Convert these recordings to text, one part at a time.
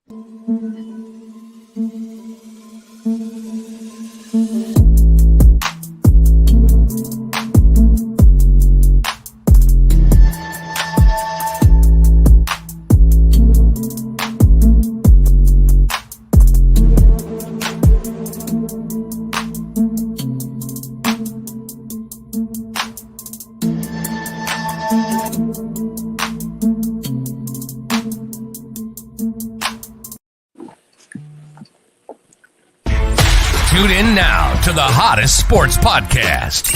Tune in now to the hottest sports podcast,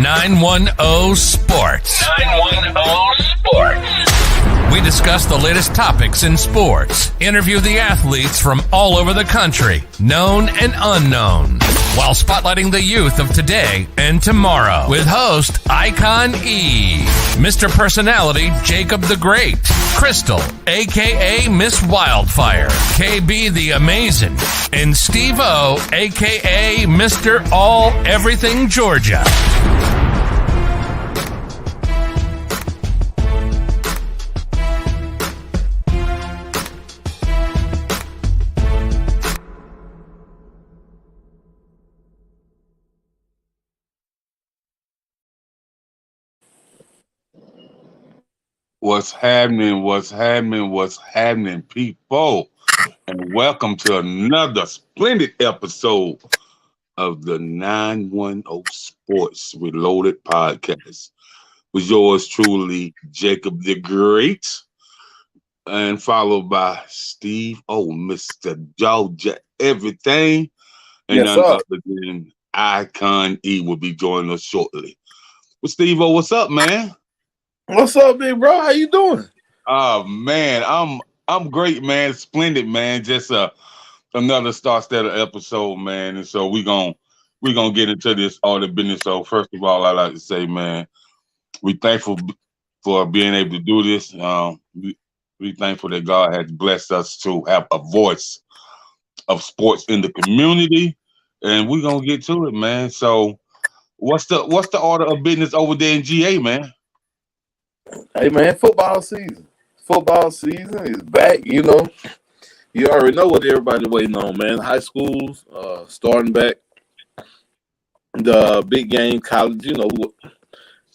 910 Sports. 910 Sports. We discuss the latest topics in sports, interview the athletes from all over the country, known and unknown, while spotlighting the youth of today and tomorrow with host Icon E, Mr. Personality Jacob the Great, Crystal, a.k.a. Miss Wildfire, KB the Amazing, and Steve-O, a.k.a. Mr. All Everything Georgia. What's happening, people? And welcome to another splendid episode of the 910 Sports Reloaded podcast with yours truly, Jacob the Great, and followed by Steve O, Mr. Georgia Everything, and none other than Icon E will be joining us shortly. Well, Steve O, what's up, man? What's up, big bro? How you doing? Oh man, I'm great, man. Splendid, man. Just another star-studded episode, man. And so we gonna get into this all the business. So first of all, I like to say, man, we thankful for being able to do this. We thankful that God has blessed us to have a voice of sports in the community, and we're gonna get to it, man. So what's the order of business over there in GA, man? Hey man, football season. Football season is back. You know, you already know what everybody waiting on, man. High schools starting back. The big game, college. You know,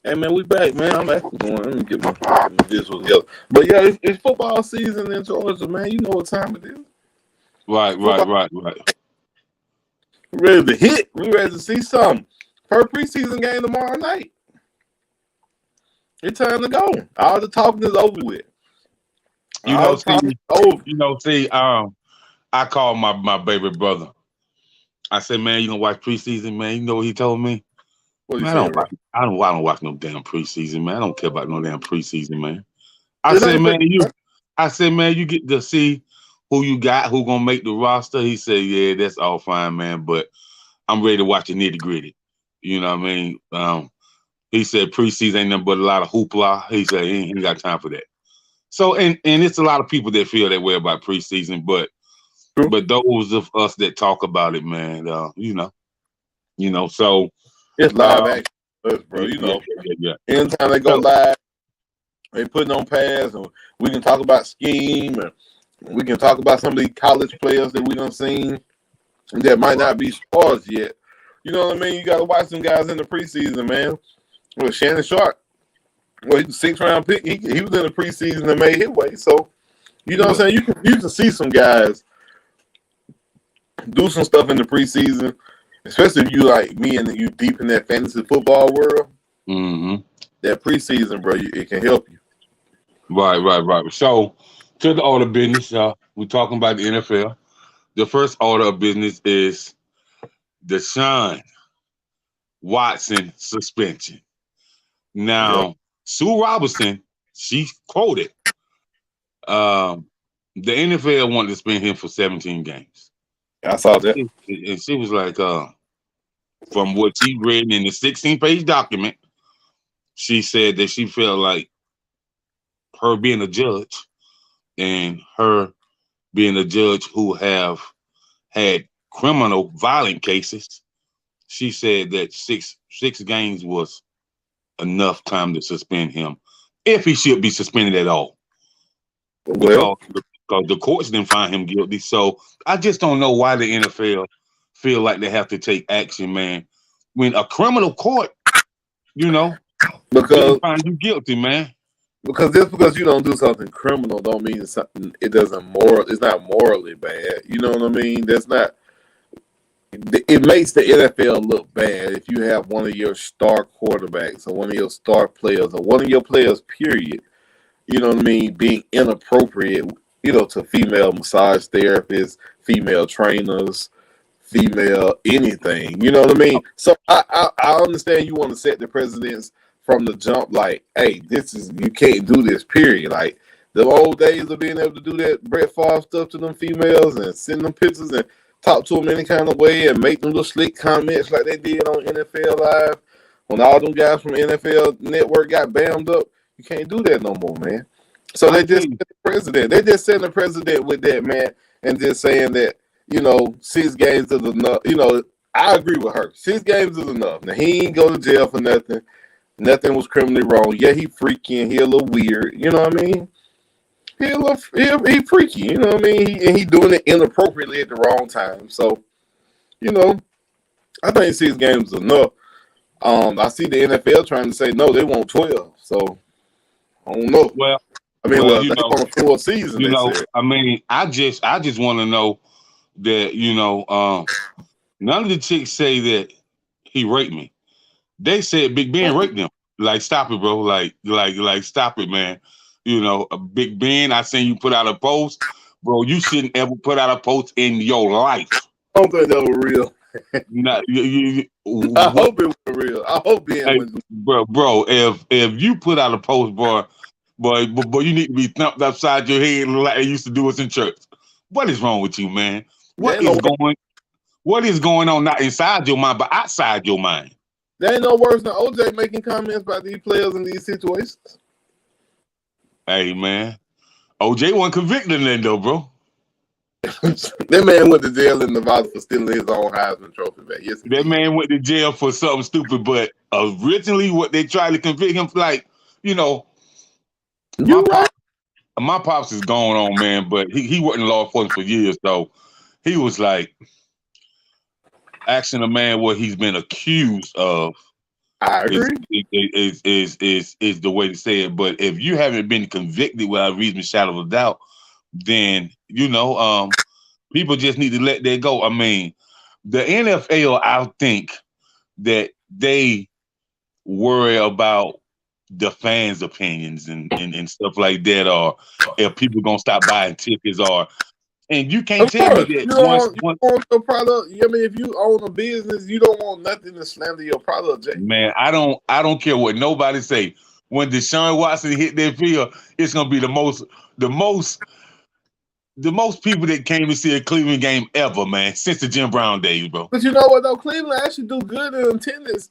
hey man, we back, man. I'm actually going. Let me get my visuals together. But yeah, it's football season in Georgia, man. You know what time it is. Right. We ready to hit. We ready to see something. First preseason game tomorrow night. It's time to go. All the talking is over with. I called my baby brother. I said, man, you gonna watch preseason, man? You know what he told me? What Man, I don't watch no damn preseason, man. I don't care about no damn preseason, man. I said, man, you get to see who you got, who gonna make the roster. He said, yeah, that's all fine, man, but I'm ready to watch the nitty gritty. You know what I mean? He said preseason ain't nothing but a lot of hoopla. He said he ain't got time for that. So, and it's a lot of people that feel that way about preseason, but those of us that talk about it, man, you know, so it's live action, bro. You know, anytime they go live, they putting on pads, and we can talk about scheme, and we can talk about some of these college players that we done seen that might not be stars yet. You know what I mean? You got to watch some guys in the preseason, man. Well, Shannon Sharp, he's a 6th round pick. He was in the preseason and made his way. So, you know what I'm saying? You can see some guys do some stuff in the preseason, especially if you like me and you deep in that fantasy football world. Mm-hmm. That preseason, bro, it can help you. Right. So, to the order of business, we're talking about the NFL. The first order of business is Deshaun Watson suspension. Now, Sue Robinson, she quoted, the NFL wanted to suspend him for 17 games. I saw that. And she was like, from what she read in the 16-page document, she said that she felt like her being a judge and her being a judge who have had criminal violent cases, she said that six games was enough time to suspend him, if he should be suspended at all. Well, because the courts didn't find him guilty. So I just don't know why the NFL feel like they have to take action, man. When a criminal court, because didn't find you guilty, man. Because just because you don't do something criminal don't mean something it's not morally bad. You know what I mean? It makes the NFL look bad if you have one of your star quarterbacks or one of your star players or one of your players, period, you know what I mean, being inappropriate, to female massage therapists, female trainers, female anything, you know what I mean? So I understand you want to set the precedents from the jump, like, hey, you can't do this, period. Like, the old days of being able to do that Brett Favre stuff to them females and send them pictures and talk to them any kind of way and make them little slick comments like they did on NFL Live when all them guys from NFL Network got bammed up. You can't do that no more, man. So they just set the precedent. They just setting the precedent with that, man, and just saying that, 6 games is enough. I agree with her. 6 games is enough. Now, he ain't go to jail for nothing. Nothing was criminally wrong. Yeah, he freaky and he a little weird. You know what I mean? He freaky. You know what I mean? And he doing it inappropriately at the wrong time. So, I think 6 games is enough. I see the NFL trying to say no, they want 12. So I don't know. Well, they want a full season. I just want to know that none of the chicks say that he raped me. They said Big Ben raped them. Like, stop it, bro. Like, stop it, man. A Big Ben, I seen you put out a post. Bro, you shouldn't ever put out a post in your life. I don't think that was real. I hope it was real. I hope Ben was. Bro, if you put out a post, boy, you need to be thumped upside your head like they used to do us in church. What is wrong with you, man? What is going on not inside your mind, but outside your mind? There ain't no worse than OJ making comments about these players in these situations. Hey, man. OJ wasn't convicted in that, though, bro. That man went to jail in Nevada for stealing his own Heisman Trophy back. Yes, that man went to jail for something stupid, but originally what they tried to convict him for, like, my pops is going on, man, but he worked in law enforcement for years, so he was like, asking a man what he's been accused of. I agree. Is the way to say it. But if you haven't been convicted without reasonable shadow of a doubt, then people just need to let that go. I mean, the NFL, I think that they worry about the fans' opinions and stuff like that, or if people gonna stop buying tickets, and you can't tell me that you want your product. I mean, if you own a business, you don't want nothing to slander your product, Jay. Man, I don't care what nobody say. When Deshaun Watson hit that field, it's gonna be the most people that came to see a Cleveland game ever, man, since the Jim Brown days, bro. But you know what though, Cleveland actually do good in attendance,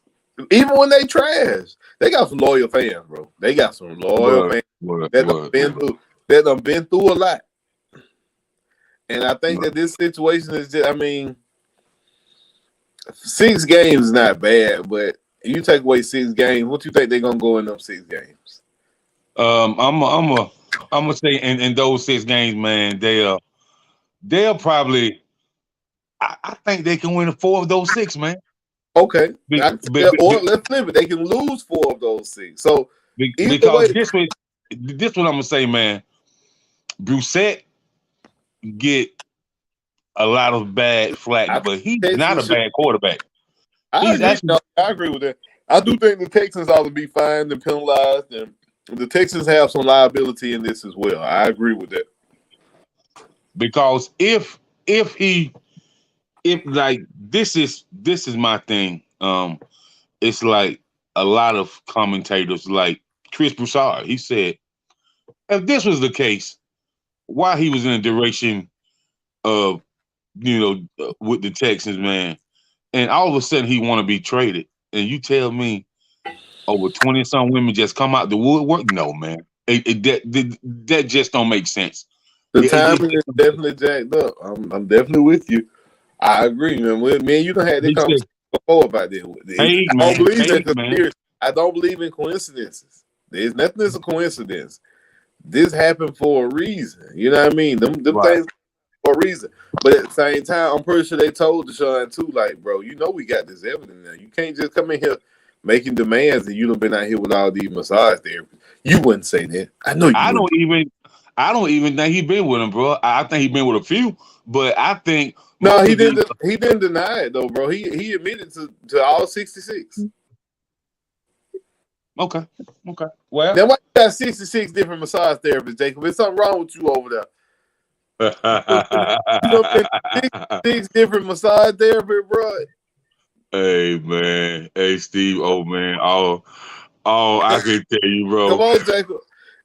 even when they trash. They got some loyal fans, bro. They got some loyal fans that done been through a lot. And I think that this situation is just, 6 games is not bad, but you take away 6 games, what you think they're gonna go in them 6 games? I'm gonna say in those 6 games, man, they'll probably. I think they can win 4 of those 6, man. Okay, let's flip it. They can lose 4 of those 6. So because this what I'm gonna say, man. Brissett get a lot of bad flack, but he's not a bad quarterback. I agree with that. I do think the Texans ought to be fined and penalized, and the Texans have some liability in this as well. I agree with that. Because if like this is my thing. It's like a lot of commentators, like Chris Broussard, he said, if this was the case, why he was in a duration of, with the Texans, man, and all of a sudden he want to be traded, and you tell me over 20-some women just come out the woodwork? No, man, that just don't make sense. The timing is definitely jacked up. I'm definitely with you. I agree, man. Me and you done had this conversation before about this. I don't believe in coincidences. There's nothing that's a coincidence. this happened for a reason. You know what I mean? Them Right. things for a reason. But at the same time, I'm pretty sure they told Deshaun too, like, bro, you know we got this evidence now. You can't just come in here making demands and you done been out here with all these massage therapists. You wouldn't say that. I know you I wouldn't. don't even think he been with him, bro. I think he been with a few, but I think No, most he of these. didn't. He didn't deny it though, bro. He admitted to all 66. Okay. Well, Now why you got 66 different massage therapists, Jacob? There's something wrong with you over there. You know, 66 different massage therapists, bro. hey man, hey Steve, oh man, all I can tell you, bro. Come on, Jacob.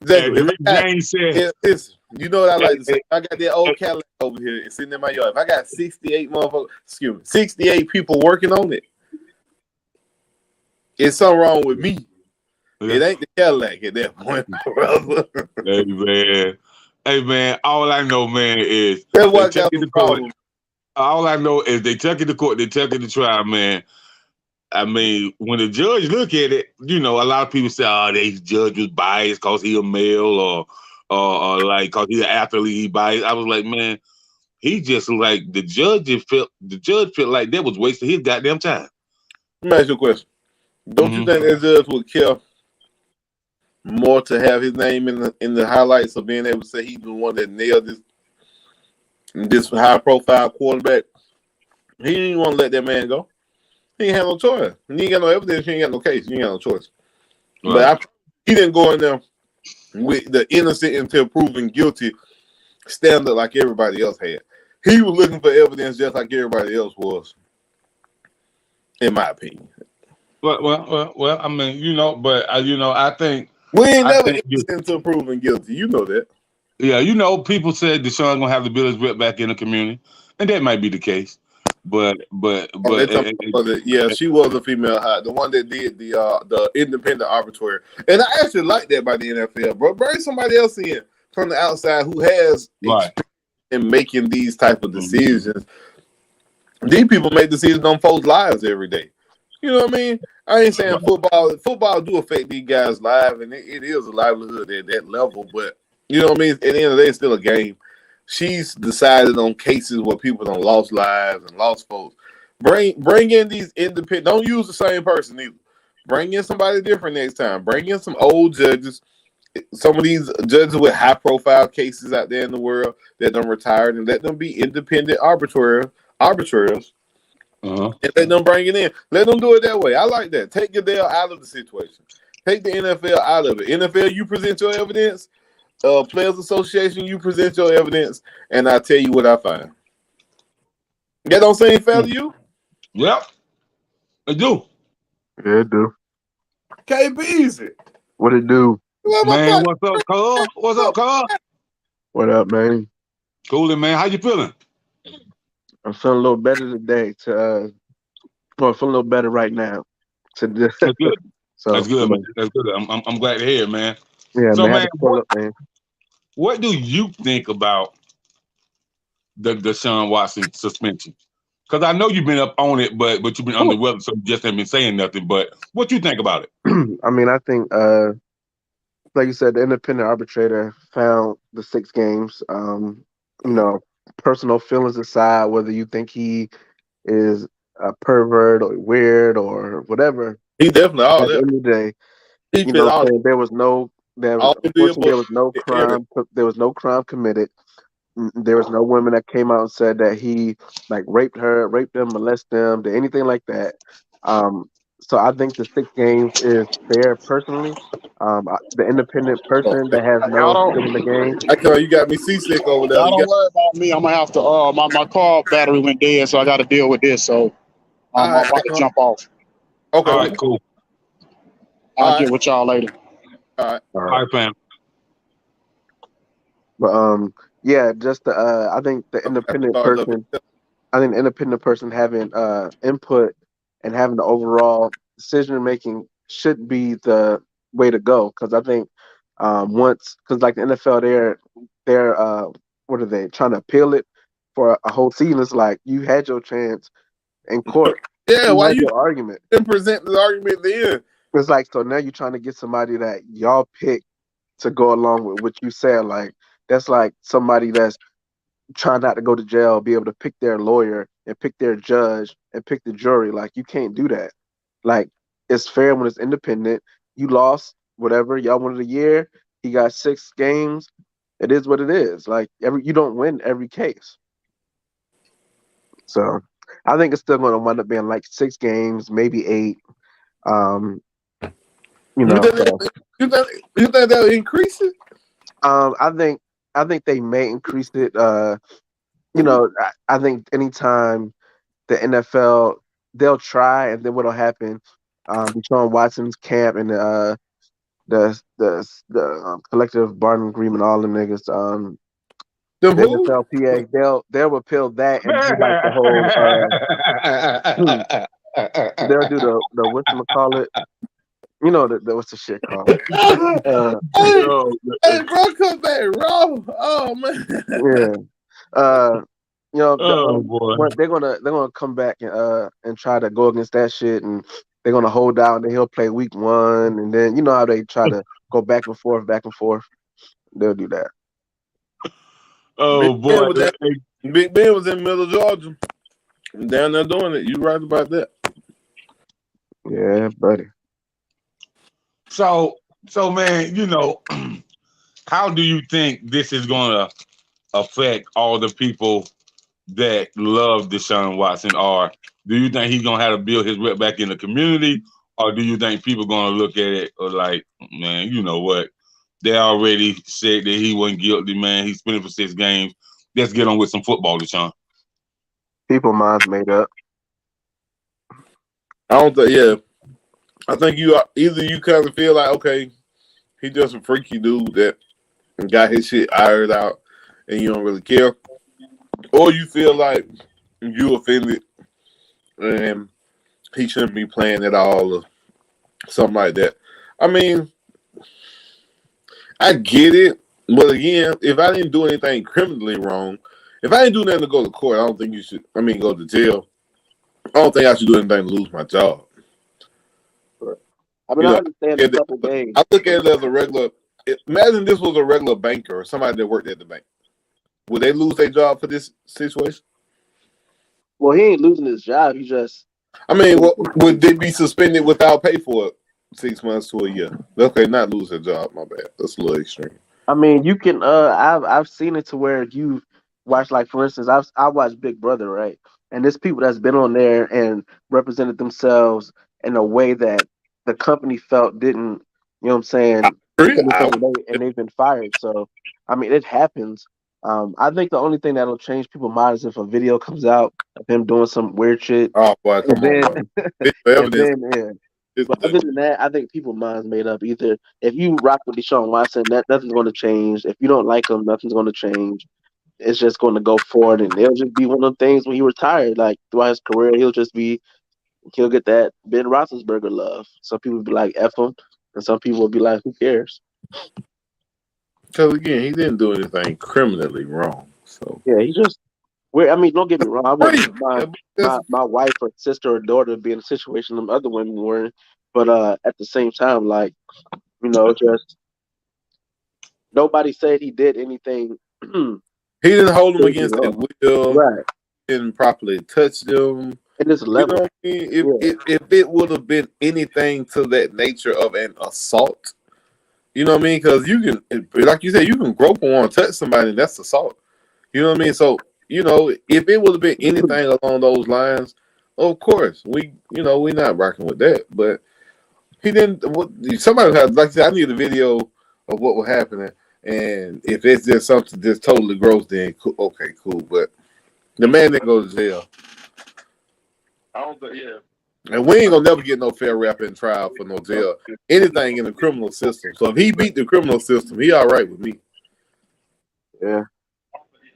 As Jacob, if Rick I got, James said, listen, you know what I like to say. hey, I got that old Cadillac over here. It's sitting in my yard. If I got 68 motherfuckers, 68 people working on it, it's something wrong with me. It ain't the Cadillac at that point, brother. hey man, all I know, man, is That's what got the problem. all I know is they took it to court, they took it to trial, man. I mean, when the judge look at it, you know, a lot of people say, "Oh, the judge was biased because he a male, or like because he an athlete, he biased." I was like, man, he just like the judge felt like that was wasting his goddamn time. Let me ask you a question. Don't you think that judge would care more to have his name in the highlights of being able to say he's the one that nailed this high profile quarterback? He didn't want to let that man go. He ain't had no choice. He ain't got no evidence. He ain't got no case. He ain't got no choice. Right. But he didn't go in there with the innocent until proven guilty standard like everybody else had. He was looking for evidence just like everybody else was, in my opinion. Well. I mean, you know, but I think we ain't never innocent until proven guilty. You know that. Yeah, you know, people said Deshaun gonna have the ability to rep back in the community, and that might be the case. But yeah, she was a female high, the one that did the independent arbitrator, and I actually like that by the NFL, bro. Bring somebody else in from the outside who has experience in making these type of decisions. These people make decisions on folks' lives every day. You know what I mean? I ain't saying football do affect these guys' lives, and it is a livelihood at that level. But you know what I mean? At the end of the day, it's still a game. She's decided on cases where people don't lost lives and lost folks. Bring in these independent. Don't use the same person either. Bring in somebody different next time. Bring in some old judges. Some of these judges with high profile cases out there in the world that done retired, and let them be independent arbitrators. And let them bring it in. Let them do it that way. I like that. Take Goodell out of the situation. Take the NFL out of it. NFL, you present your evidence. Players Association, you present your evidence, and I tell you what I find. That don't seem fair to you? Yep, it do. Yeah, it do. KB Easy. What it do? Man, what's up, Cub? What's up, Cub? What up, man? Coolin', man. How you feeling? I'm feeling a little better today. I'm feeling a little better right now. That's good. So, that's good, man. That's good. I'm glad to hear it, man. Yeah, so, man. What do you think about the Deshaun Watson suspension? Because I know you've been up on it, but you've been under the weather, so you just haven't been saying nothing. But what you think about it? I mean, I think, like you said, the independent arbitrator found the 6 games. You know, personal feelings aside, whether you think he is a pervert or weird or whatever, he definitely all at the end of the day, you know, there was no crime. There was no crime committed. There was no women that came out and said that he like raped them, molested them, did anything like that. So I think the 6 games is fair personally. The independent person that has no skin in the game. I know you got me seasick over there. Don't worry about me. I'm gonna have to. My car battery went dead, so I got to deal with this. So I'm about to jump off. Okay. All right. Cool. I'll get with y'all later. All right, fam. But yeah, just I think the independent person. I think the independent person having input and having the overall decision making should be the way to go. Because I think because like the NFL, they're what are they trying to appeal it for a whole season? It's like you had your chance in court. Yeah, why you argument? Then present the argument then. It's like, so now you're trying to get somebody that y'all pick to go along with what you said. Like that's like somebody that's trying not to go to jail, be able to pick their lawyer and pick their judge and pick the jury. Like you can't do that. Like it's fair when it's independent. You lost, whatever. Y'all wanted a year. He got 6 games. It is what it is. Like you don't win every case. So I think it's still going to wind up being like 6 games, maybe 8. Um, you know, you think that'll increase it? I think they may increase it. You know, I think anytime the NFL they'll try, and then what'll happen? Deshaun Watson's camp and the collective bargaining agreement, all them niggas, The the who? NFLPA, they'll repeal that and do like the whole they'll do the whatchamacallit. You know the what's the shit called? Hey, bro, come back, raw. Oh man. Yeah. You know, Oh boy. they're gonna come back and try to go against that shit, and they're gonna hold out, and he'll play week 1, and then you know how they try to go back and forth. They'll do that. Oh boy. Big Ben was in Middle Georgia. Down there doing it. You right about that. Yeah, buddy. So man, you know, how do you think this is gonna affect all the people that love Deshaun Watson, or do you think he's gonna have to build his rep back in the community, or do you think people gonna look at it like, man, you know what? They already said that he wasn't guilty, man. He's spinning for 6 games. Let's get on with some football, Deshaun. People minds made up. I don't think. Yeah, I think either you kind of feel like, okay, he just a freaky dude that got his shit ironed out, and you don't really care, or you feel like you offended and he shouldn't be playing at all, or something like that. I mean, I get it, but again, if I didn't do anything criminally wrong, if I didn't do nothing to go to court, I don't think you should. I mean, go to jail. I don't think I should do anything to lose my job. I mean, I understand a couple days. I look at it as a regular. Imagine this was a regular banker or somebody that worked at the bank. Would they lose their job for this situation? Well, he ain't losing his job. He just. I mean, would they be suspended without pay for 6 months to a year? Okay, not lose their job. My bad. That's a little extreme. I mean, you can. I've seen it to where you watch, like for instance, I watched Big Brother, right? And there's people that's been on there and represented themselves in a way that the company felt didn't. You know what I'm saying? And they've been fired. So, I mean, it happens. I think the only thing that'll change people's minds is if a video comes out of him doing some weird shit. Oh boy, come on, yeah. But other than that, I think people's minds made up. Either if you rock with Deshaun Watson, nothing's going to change. If you don't like him, nothing's going to change. It's just going to go forward, and it'll just be one of the things when he retired. Like throughout his career, he'll get that Ben Roethlisberger love. Some people will be like F him, and some people will be like, who cares? Because again, he didn't do anything criminally wrong. So yeah, he just. I mean, don't get me wrong. I wouldn't my wife or sister or daughter be in a situation them other women were in, but at the same time, like, you know, just nobody said he did anything. He didn't hold them against their will. Right. Didn't properly touch them. It is level. You know what I mean? If it would have been anything to that nature of an assault, you know what I mean? Because you can, like you said, you can grope or touch somebody, and that's assault. You know what I mean? So, you know, if it would have been anything along those lines, of course, we're not rocking with that. But he didn't. Somebody has, like I said, I need a video of what was happening, and if it's just something just totally gross, then okay, cool. But the man didn't go to jail. I don't think, and we ain't gonna never get no fair rap in trial for no jail. Anything in the criminal system. So if he beat the criminal system, he all right with me. Yeah.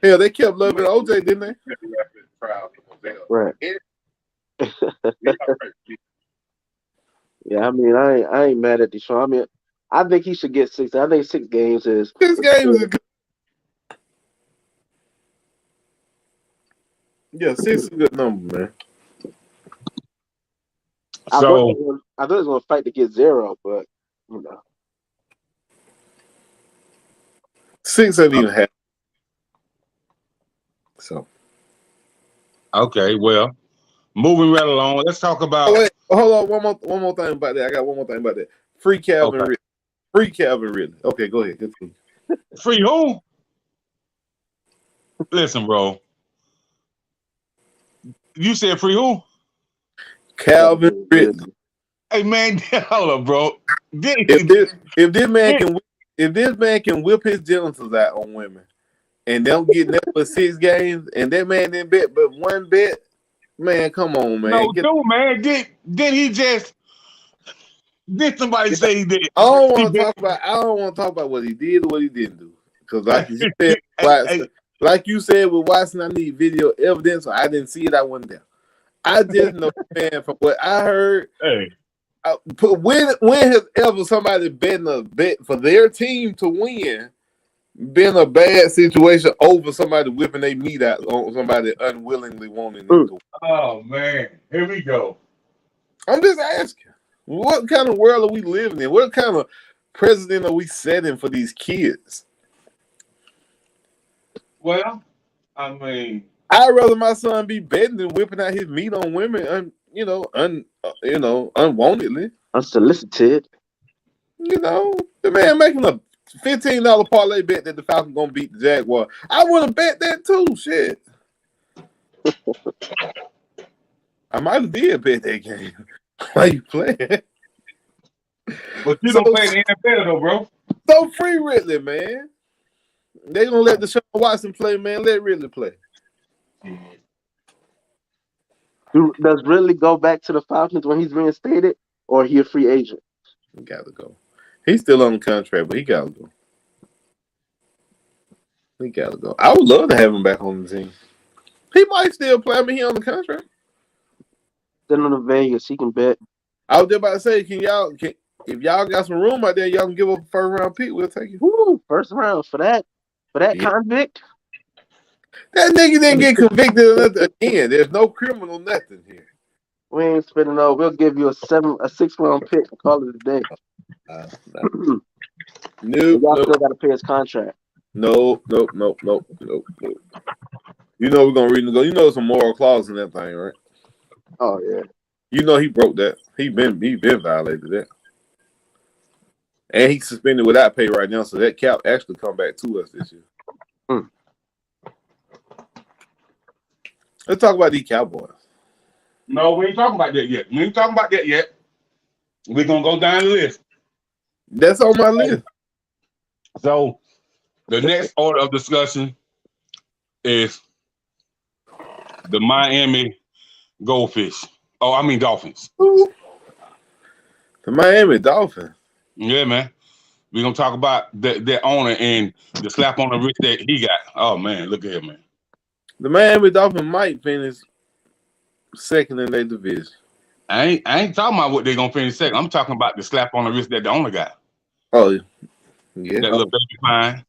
Hell, they kept loving OJ, didn't they? Right. Yeah, I mean, I ain't mad at Deshaun. I mean, I think he should get 6. I think 6 games is. 6 games is good. Yeah, 6 is a good number, man. So I thought he was going to fight to get 0, but you know. 6 ain't even half. So okay, well, moving right along. Let's talk about. wait, hold on. One more thing about that. I got one more thing about that. Free Calvin Ridley. Free Calvin Ridley. Okay, go ahead. Continue. Free who? Listen, bro. You said free who? Calvin Ridley. Hey man, hold up, bro. If this man can whip his genitals out on women and don't get that for 6 games, and that man didn't bet but one bet, man, come on, man. No, man. Did somebody say he did? I don't want to talk about what he did or what he didn't do. Because like you said with Watson, I need video evidence. So I didn't see it. I wasn't there. I just know, man, from what I heard. Hey. When has ever somebody betting a bet for their team to win been a bad situation over somebody whipping their meat out on somebody unwillingly wanting to go? Oh man, here we go. I'm just asking, what kind of world are we living in? What kind of president are we setting for these kids? Well, I mean, I'd rather my son be betting than whipping out his meat on women, unwantedly. Unsolicited. The man making a $15 parlay bet that the Falcons gonna beat the Jaguar. I would have bet that too. Shit. I might have did bet that game. Why you playing? But you don't play the NFL though, bro. So free Ridley, man. They gonna let Deshaun Watson play, man. Let Ridley play. Does Ridley go back to the Falcons when he's reinstated, or he a free agent? He gotta go. He's still on the contract, but he gotta go. I would love to have him back on the team. He might still play. I mean, he on the contract. Then on the Vegas, he can bet. I was just about to say, if y'all got some room out there, y'all can give up a first round pick. We'll take it. Woo, first round for that convict. That nigga didn't get convicted of nothing again. There's no criminal nothing here. We ain't spending no. We'll give you a 6th round pick and call it a day. Nope. Y'all still got to pay his contract. Nope. You know we're gonna renegotiate. You know there's some moral clause in that thing, right? Oh yeah. You know he broke that. He been violated that. And he's suspended without pay right now, so that cap actually come back to us this year. Let's talk about these Cowboys. No, we ain't talking about that yet. We're gonna go down the list. That's on my list. So the next order of discussion is the Miami Dolphins. The Miami Dolphins. Yeah, man. We're gonna talk about that owner and the slap on the wrist that he got. Oh man, look at him, man. The Miami Dolphins might finish second in their division. I ain't talking about what they're gonna finish second. I'm talking about the slap on the wrist that the owner got. Oh yeah. That little baby fine.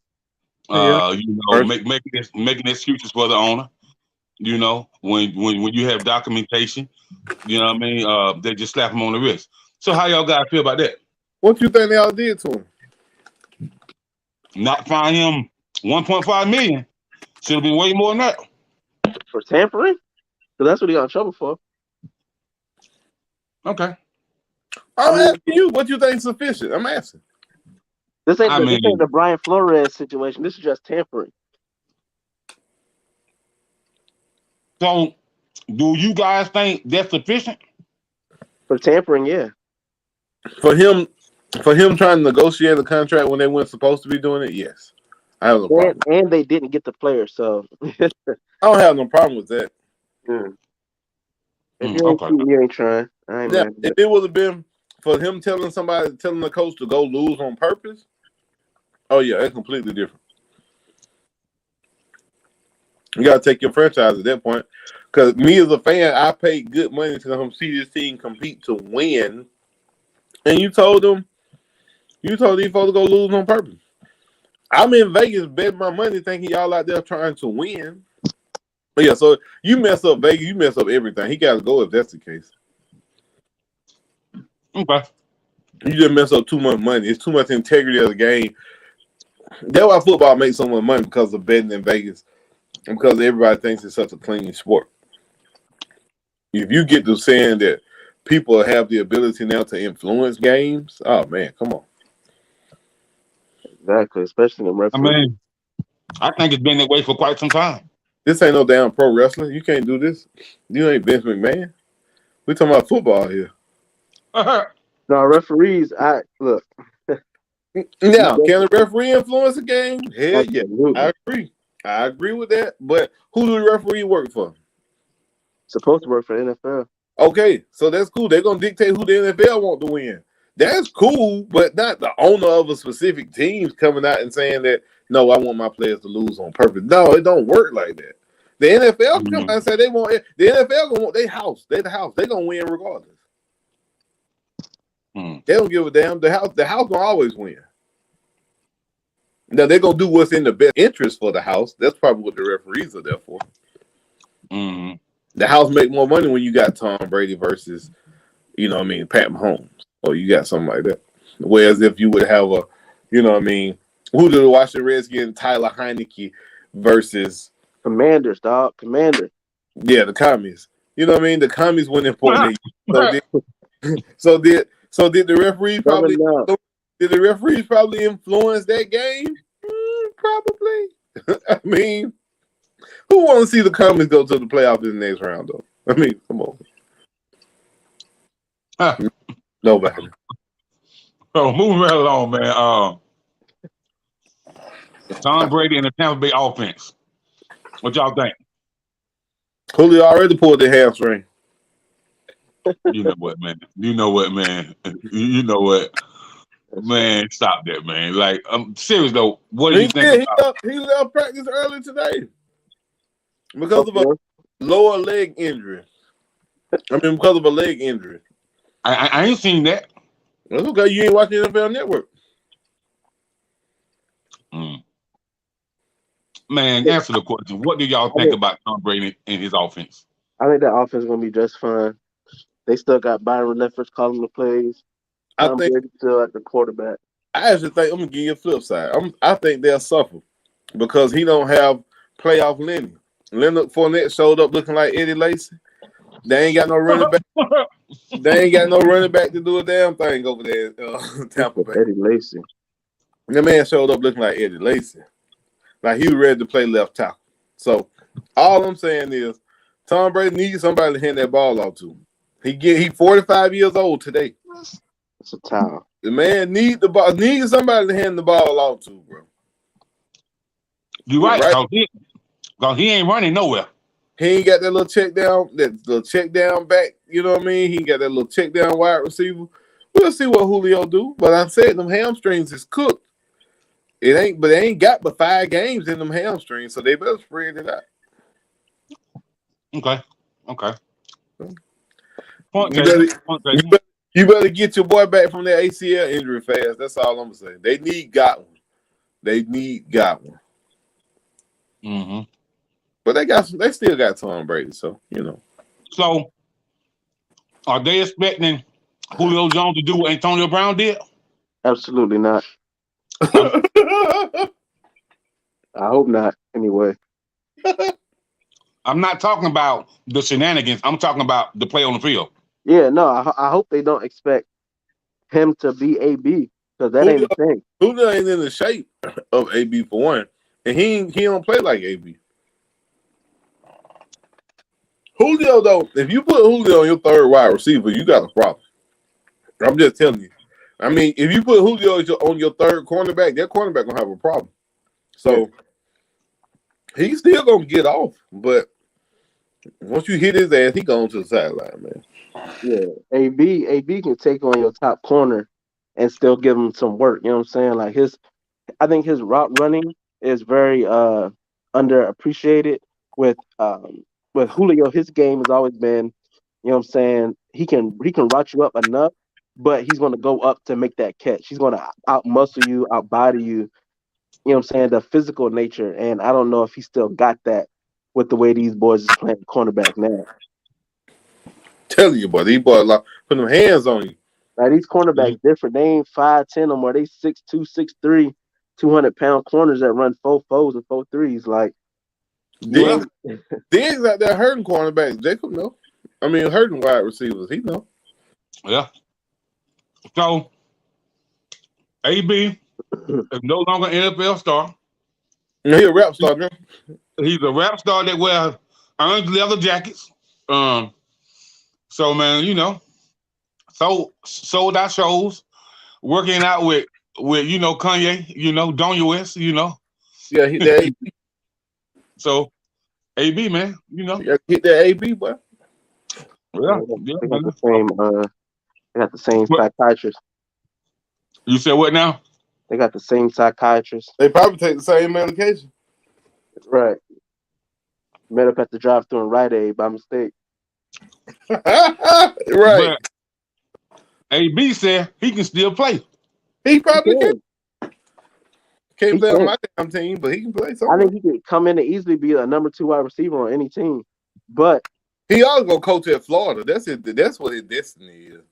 Making excuses for the owner. You know, when you have documentation, you know what I mean? They just slap him on the wrist. So how y'all guys feel about that? What you think they all did to him? Not fine him $1.5 million. Should have been way more than that. For tampering? Because that's what he got in trouble for. Okay. I'm asking you, what you think is sufficient? I'm asking. This ain't the Brian Flores situation. This is just tampering. So, do you guys think that's sufficient? For tampering, yeah. For him trying to negotiate a contract when they weren't supposed to be doing it, yes. I have no problem. And they didn't get the player, so I don't have no problem with that. If you ain't cheating, you ain't trying. If it would have been for him telling the coach to go lose on purpose, oh yeah, that's completely different. You gotta take your franchise at that point. Because me as a fan, I paid good money to come see this team compete to win. And you told these folks to go lose on purpose. I'm in Vegas betting my money thinking y'all out there trying to win. But yeah, so you mess up Vegas, you mess up everything. He got to go if that's the case. Okay. You just mess up too much money. It's too much integrity of the game That's why football makes so much money because of betting in Vegas and because everybody thinks it's such a clean sport. If you get to saying that people have the ability now to influence games, oh man, come on. Exactly, especially the I referee. mean, I think it's been that way for quite some time. This ain't no damn pro wrestling. You can't do this. You ain't Vince McMahon. We talking about football here. No, referees. I look. Now, can the referee influence a game? Hell yeah, Absolutely. I agree. I agree with that. But who do the referee work for? Supposed to work for the NFL. Okay, so that's cool. They're gonna dictate who the NFL want to win. That's cool, but not the owner of a specific team coming out and saying that no, I want my players to lose on purpose. No, it don't work like that. The NFL come out and say they want it. The NFL gonna want their house. They the house. They gonna win regardless. They don't give a damn. The house gonna always win. Now they're gonna do what's in the best interest for the house. That's probably what the referees are there for. Mm-hmm. The house make more money when you got Tom Brady versus, Pat Mahomes, or you got something like that. Whereas if you would have a, who do the Washington Redskins, Tyler Heineke versus Commanders, dog. Commanders. Yeah, the commies. You know what I mean? The commies went important. So did the referee probably? Did the referees probably influence that game? Probably. I mean, who want to see the commies go to the playoffs in the next round, though? I mean, come on. Nobody. So moving right along, man. Tom Brady and the Tampa Bay offense. What y'all think? Julio already pulled the hamstring. You know what, man? You know what, man? You know what? Man, stop that, man. Like, I'm serious though. What do you think about? He left practice early today because of a lower leg injury. I mean, because of a leg injury. I ain't seen that. That's okay. You ain't watching NFL Network. Man, answer the question. What do y'all think about Tom Brady and his offense? I think that offense is going to be just fine. They still got Byron Leftwich calling the plays. Tom Brady still at the quarterback. I actually think I'm gonna give you a flip side. I think they'll suffer because he don't have playoff Lenny. Leonard Fournette showed up looking like Eddie Lacy. They ain't got no running back. They ain't got no running back to do a damn thing over there in Tampa Bay. Eddie Lacy. The man showed up looking like Eddie Lacy. Like he was ready to play left tackle. So all I'm saying is Tom Brady needs somebody to hand that ball off to. He 45 years old today. It's a towel. The man needs somebody to hand the ball off to, bro. You're right. Because he ain't running nowhere. He ain't got that little check down back, you know what I mean? He ain't got that little check down wide receiver. We'll see what Julio do. But I said them hamstrings is cooked. They ain't got but 5 games in them hamstrings, so they better spread it out. Okay. You better get your boy back from that ACL injury fast. That's all I'm saying. They got one. Mm-hmm. But they still got Tom Brady, so you know. So are they expecting Julio Jones to do what Antonio Brown did? Absolutely not. I hope not, anyway. I'm not talking about the shenanigans. I'm talking about the play on the field. Yeah, no, I hope they don't expect him to be AB because that ain't the thing. Julio ain't in the shape of AB for one, and he don't play like AB. Julio, though, if you put Julio on your third wide receiver, you got a problem. I'm just telling you. I mean, if you put Julio on your third cornerback, that cornerback gonna have a problem. So he's still gonna get off, but once you hit his ass, he goes to the sideline, man. Yeah, AB can take on your top corner and still give him some work. You know what I'm saying? Like I think his route running is very underappreciated. With Julio, his game has always been, you know what I'm saying, he can route you up enough, but he's going to go up to make that catch. He's going to out muscle you, out body you. You know what I'm saying? The physical nature, and I don't know if he still got that with the way these boys is playing cornerback now. Telling you, boy, these boys like put them hands on you. Like these cornerbacks different. They ain't 5'10" no more. They 6'2", 6'3", 200-pound corners that run 4.4s and 4.3s. Like, Diggs out there hurting cornerbacks. Jacob know. I mean, hurting wide receivers. He know. Yeah. So, AB is no longer an NFL star. He's a rap star, man. He's a rap star that wears orange leather jackets. So man, sold out shows, working out with Kanye, Donny West, Yeah, hit that AB. So AB, man, Yeah, hit that AB, boy. Yeah, they got the same. They got the same psychiatrist. You said what now? They got the same psychiatrist. They probably take the same medication. Right. Met up at the drive-thru in Rite Aid by mistake. Right. But AB said he can still play. He probably can. Can't play on my damn team, but he can play something. I think he could come in and easily be a number 2 wide receiver on any team. But he ought to go coach at Florida. That's it. That's what his destiny is.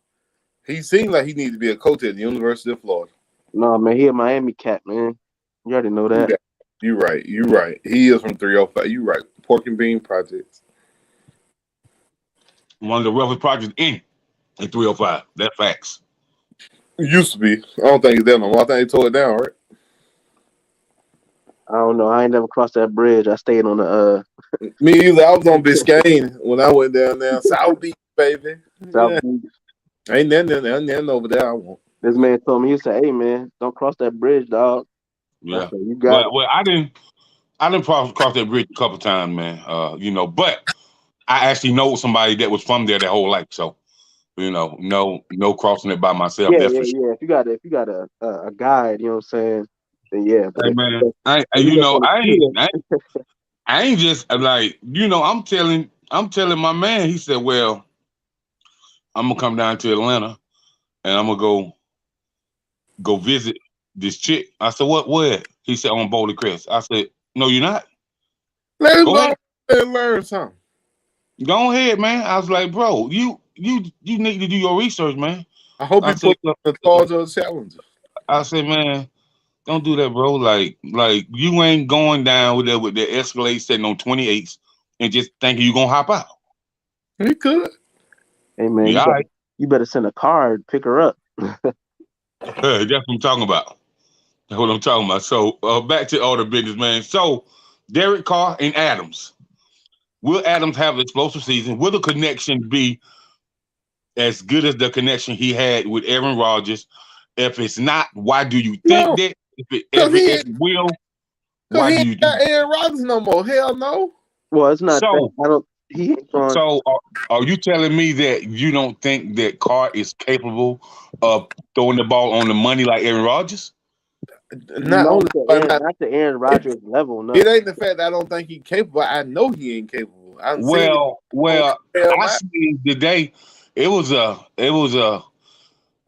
He seems like he needs to be a coach at the University of Florida. No, man, he a Miami cat, man. You already know that. Yeah, you're right. You're right. He is from 305. You're right. Pork and Bean Projects. One of the roughest projects in 305. That's facts. It used to be. I don't think it's there no more. I think they tore it down, right? I don't know. I ain't never crossed that bridge. I stayed on the Me either. I was on Biscayne when I went down there. South Beach, baby. South Beach. Ain't nothing over there I want. This man told me, he said, "Hey man, don't cross that bridge, dog." Yeah. Said, you got well, I didn't cross that bridge a couple times, man. But I actually know somebody that was from there their whole life. So, no crossing it by myself. Yeah. Sure. If you got a guide, you know what I'm saying, then yeah. Hey man, I ain't just like, I'm telling my man, he said, well, I'm gonna come down to Atlanta and I'm gonna go visit this chick. I said, where? He said, on Boulder Crest. I said, no, you're not. Let's go and learn something. Go ahead, man. I was like, bro, you need to do your research, man. I hope you put up the cause of the challenger. I said, man, don't do that, bro. Like you ain't going down with the Escalade sitting on 28s and just thinking you're gonna hop out. He could. Hey man, you better send a card, pick her up. That's what I'm talking about. That's what I'm talking about. So back to all the business, man. So Derek Carr and Adams. Will Adams have an explosive season? Will the connection be as good as the connection he had with Aaron Rodgers? If it's not, why do you think that? If it will, why do you think got Aaron Rodgers no more? Hell no. Well, it's not. So, I don't. He ain't going. So are you telling me that you don't think that Carr is capable of throwing the ball on the money like Aaron Rodgers? Not the Aaron Rodgers level. No. It ain't the fact that I don't think he's capable. I know he ain't capable. Well, I seen today. It was a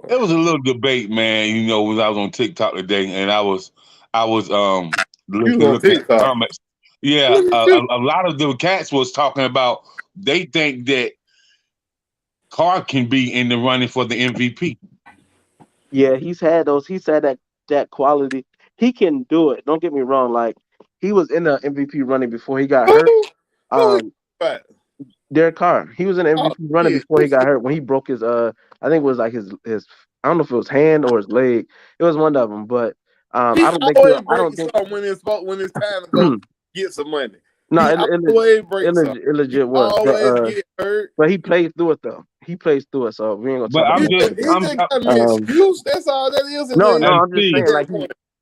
little debate, man. When I was on TikTok today, and I was looking at the comments. Yeah, a lot of the cats was talking about they think that Carr can be in the running for the MVP. Yeah, he's had that quality. He can do it. Don't get me wrong. Like, he was in the MVP running before he got hurt. Derek Carr. He was in the MVP running before he got hurt when he broke his I think it was like his I don't know if it was hand or his leg. It was one of them, but I don't think when it's time to go get some money. No, it legit was. Get hurt. But he plays through it though. He plays through it, so we ain't gonna talk about it. Excuse. That's all that is. No, I'm just saying, like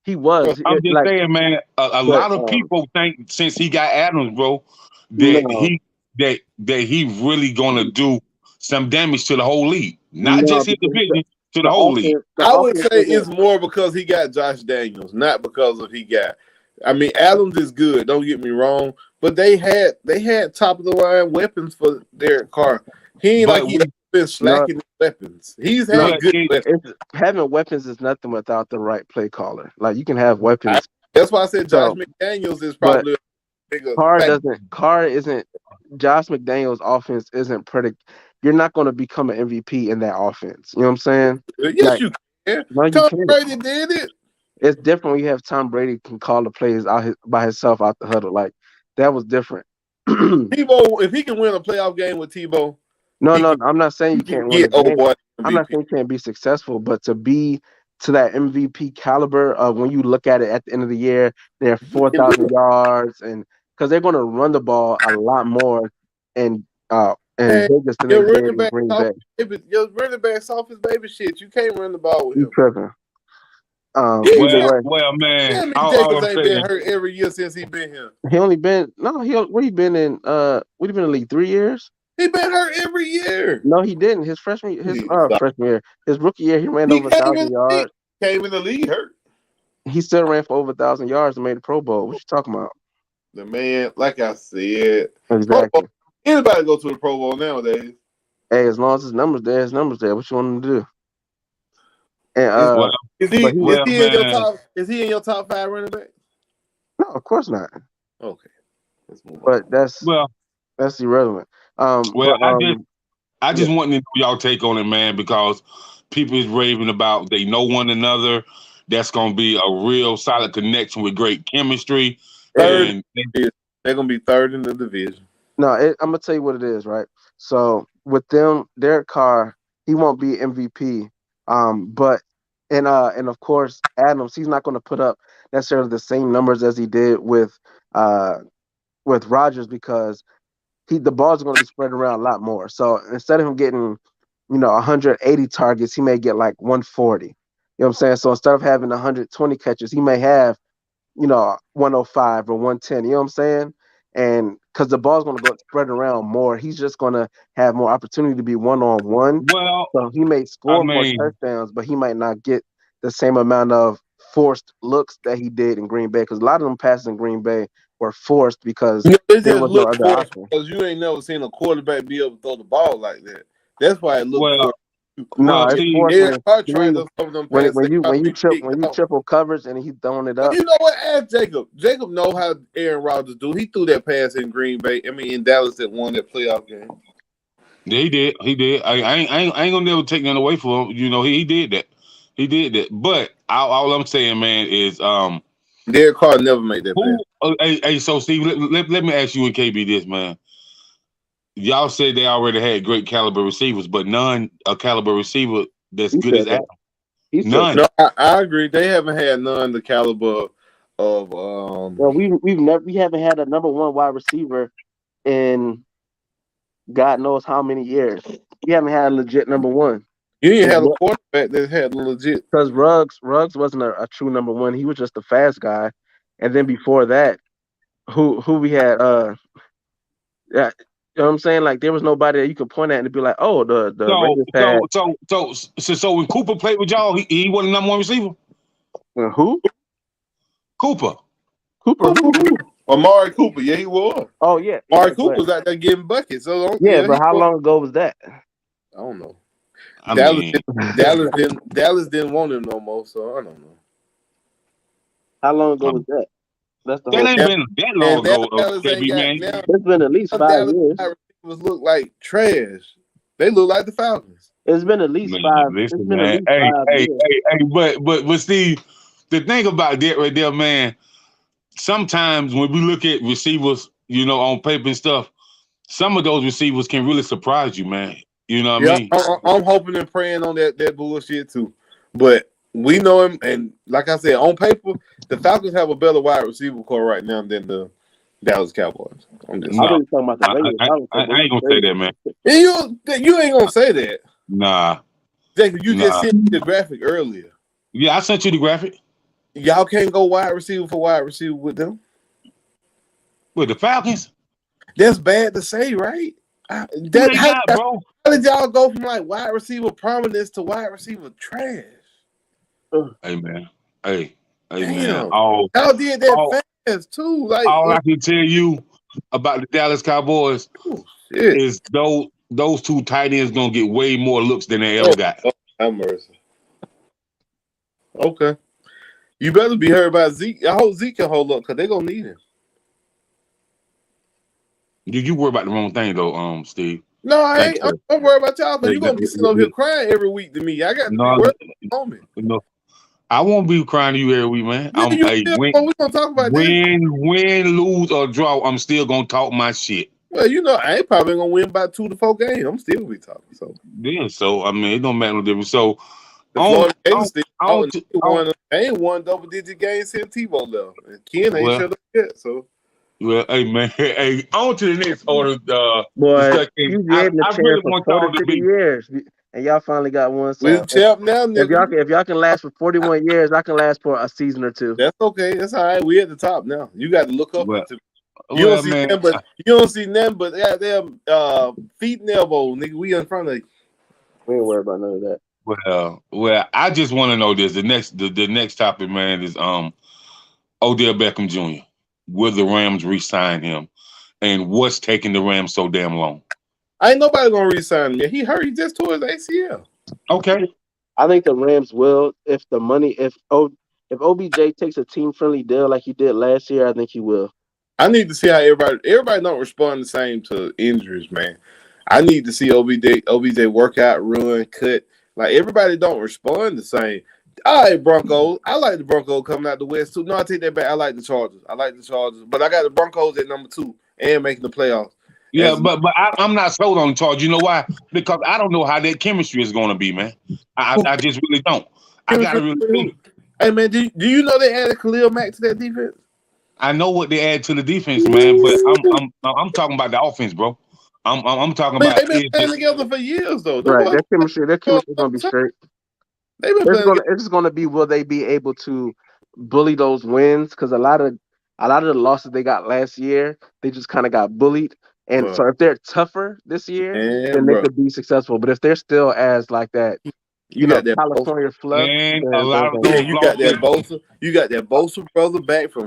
he was. I'm just saying, man. A lot of people think since he got Adams, bro, that he really gonna do some damage to the whole league, not just his division, to the whole league. I would say it's more because he got Josh Daniels, not because of he got. I mean, Adams is good. Don't get me wrong, but they had top of the line weapons for Derek Carr. He ain't he been slacking weapons. He's had good weapons. Having weapons is nothing without the right play caller. Like, you can have weapons. That's why I said Josh McDaniels is probably a bigger. Carr isn't. Josh McDaniels' offense isn't You're not going to become an MVP in that offense. You know what I'm saying? Yes, you can. No, Tom Brady did it. it's different when you have Tom Brady can call the plays by himself out the huddle. Like that was different. Tebow, if he can win a playoff game with Tebow, No, I'm not saying you can't win a get old game. boy I'm not MVP. saying you can't be successful, but to be to that MVP caliber of when you look at it at the end of the year, they're 4,000 yards, and because they're going to run the ball a lot more in Man, Vegas than they your did running in back Green off Bay. your running back's off his baby shit. You can't run the ball with You him. tripping? Either Yeah, way, Man, damn, all Jacobs I'm ain't been saying, hurt every year since he been here. he only been no. What he been in? What he been in the league 3 years? He been hurt every year. No, he didn't. His freshman year, his rookie year, he ran He over came in 1,000 the league. yards. Came in the league hurt. He still ran for over 1,000 yards and made the Pro Bowl. What you talking about? The man, like I said, Pro Bowl, Exactly. anybody go to the Pro Bowl nowadays. Hey, as long as his numbers there, his numbers there. What you want him to do? And well, Is he in your man, top? Is he in your top 5 running backs? no, of course not. Okay, let's move But on. that's irrelevant. I just Yeah. want to know y'all take on it, man, because people is raving about they know one another. That's gonna be a real solid connection with great chemistry. Third, And they're gonna be third in the division. No, I'm gonna tell you what it is, right? So with them, Derek Carr, he won't be MVP. But and of course Adams, he's not gonna put up necessarily the same numbers as he did with Rodgers because the balls are going to be spread around a lot more. So instead of him getting, 180 targets, he may get like 140. You know what I'm saying? So instead of having 120 catches, he may have, 105 or 110. You know what I'm saying? And because the ball's going to go spread around more, he's just going to have more opportunity to be one-on-one. well, So he may I score more mean, touchdowns, but he might not get the same amount of forced looks that he did in Green Bay. Because a lot of them passes in Green Bay were forced because It there just was no look other forced option. because you ain't never seen a quarterback be able to throw the ball like that. That's why it looked well, forced. No, it's see, forced Eric Carr tried to throw them when passes. when you Out. triple coverage and he throwing it Well, up. you know what? Ask Jacob. Jacob know how Aaron Rodgers do. He threw that pass in Green Bay. I mean, in Dallas that won that playoff game. yeah, he did. I ain't gonna never take nothing away from him. He did that. He did that. But all I'm saying, man, is Derek Carr never made that pass. hey, so Steve, let me ask you and KB this, man. Y'all said they already had great caliber receivers, but none a caliber receiver that's He good said as that. Adam. He said None. No, I agree. They haven't had none the caliber of well, we haven't had a number one wide receiver in God knows how many years. We haven't had a legit number one. You didn't have a quarterback that had legit. Because Ruggs wasn't a true number one. He was just a fast guy. And then before that, who we had yeah, you know what I'm saying? Like there was nobody that you could point at and be like, oh, the Raiders had So when Cooper played with y'all, he wasn't number one receiver. who? Cooper. Who? Amari Cooper, yeah, he was. Oh yeah. Amari Cooper was out there getting buckets. So but how long ago was that? I don't know. I Dallas mean, Dallas didn't want him no more, so I don't know. How long ago was that? That's the that whole ain't been that long ago, Dallas ain't KB, got man. now. It's been at least 5 Dallas years. receivers look like trash. They look like the Falcons. It's been at least Man, 5. listen, It's been at man. least 5 years. But Steve, the thing about that right there, man, sometimes when we look at receivers, on paper and stuff, some of those receivers can really surprise you, man. You know what I mean? I'm hoping and praying on that bullshit too. But we know him, and like I said, on paper, the Falcons have a better wide receiver core right now than the Dallas Cowboys. I'm just No, talking about the Raiders. I ain't gonna say that, man. you ain't gonna say that. Nah. Jacob, you just sent me the graphic earlier. Yeah, I sent you the graphic. Y'all can't go wide receiver for wide receiver with them. With the Falcons? That's bad to say, right? How did y'all go from like wide receiver prominence to wide receiver trash? Hey man. Hey Damn. man. Y'all did that fast too. Like all I can tell you about the Dallas Cowboys is those two tight ends gonna get way more looks than they ever got. Have mercy. Okay. You better be heard by Zeke. I hope Zeke can hold up because they're gonna need him. You worry about the wrong thing though, Steve. No, I ain't. I'm worried about y'all because you're gonna be sitting over here crying every week to me. I got to be worried at the moment. I won't be crying to you every week, man. Yeah, we gonna talk about this. Win, lose or draw, I'm still gonna talk my shit. Well, I ain't probably gonna win by 2 to 4 games. I'm still gonna be talking. So I mean, it don't matter no difference. So the Florida Gators still ain't won double-digit games since Tebow left, and Ken ain't shut up yet. So. Well, hey man, hey, on to the next order. Boy, you gave the I chance really for want 40, y'all to 50 be. years, and y'all finally got one. We So the champ now, nigga. if y'all can last for 41 years, I can last for a season or two. That's okay. That's all right. We at the top now. You got to look up to me. You Well, man, you don't see nothing but goddamn feet and elbows, nigga. We in front of you. We ain't worried about none of that. Well, I just want to know this. The next topic, man, is Odell Beckham Jr. Will the Rams re-sign him? And what's taking the Rams so damn long? Ain't nobody gonna re-sign him. He hurt. He just tore his ACL. Okay. I think the Rams will if OBJ takes a team-friendly deal like he did last year. I think he will. I need to see how everybody don't respond the same to injuries, man. I need to see OBJ work out, run, cut. Like everybody don't respond the same. All right, Broncos. I like the Broncos coming out the West too. No, I take that back. I like the Chargers. But I got the Broncos at number 2 and making the playoffs. Yeah, but I'm not sold on the Chargers. You know why? Because I don't know how that chemistry is going to be, man. I just really don't. I gotta really see. Hey, man, do you know they added Khalil Mack to that defense? I know what they add to the defense, man, but I'm talking about the offense, bro. I'm talking about. They've been playing together for years, though. Right, that chemistry is gonna be straight. They've been playing. It's just gonna be, will they be able to bully those wins? Because a lot of the losses they got last year, they just kind of got bullied. And so if they're tougher this year, then they could be successful. But if they're still as like that, you got that California fluff. And a lot of you got that Bosa. You got that Bosa brother back from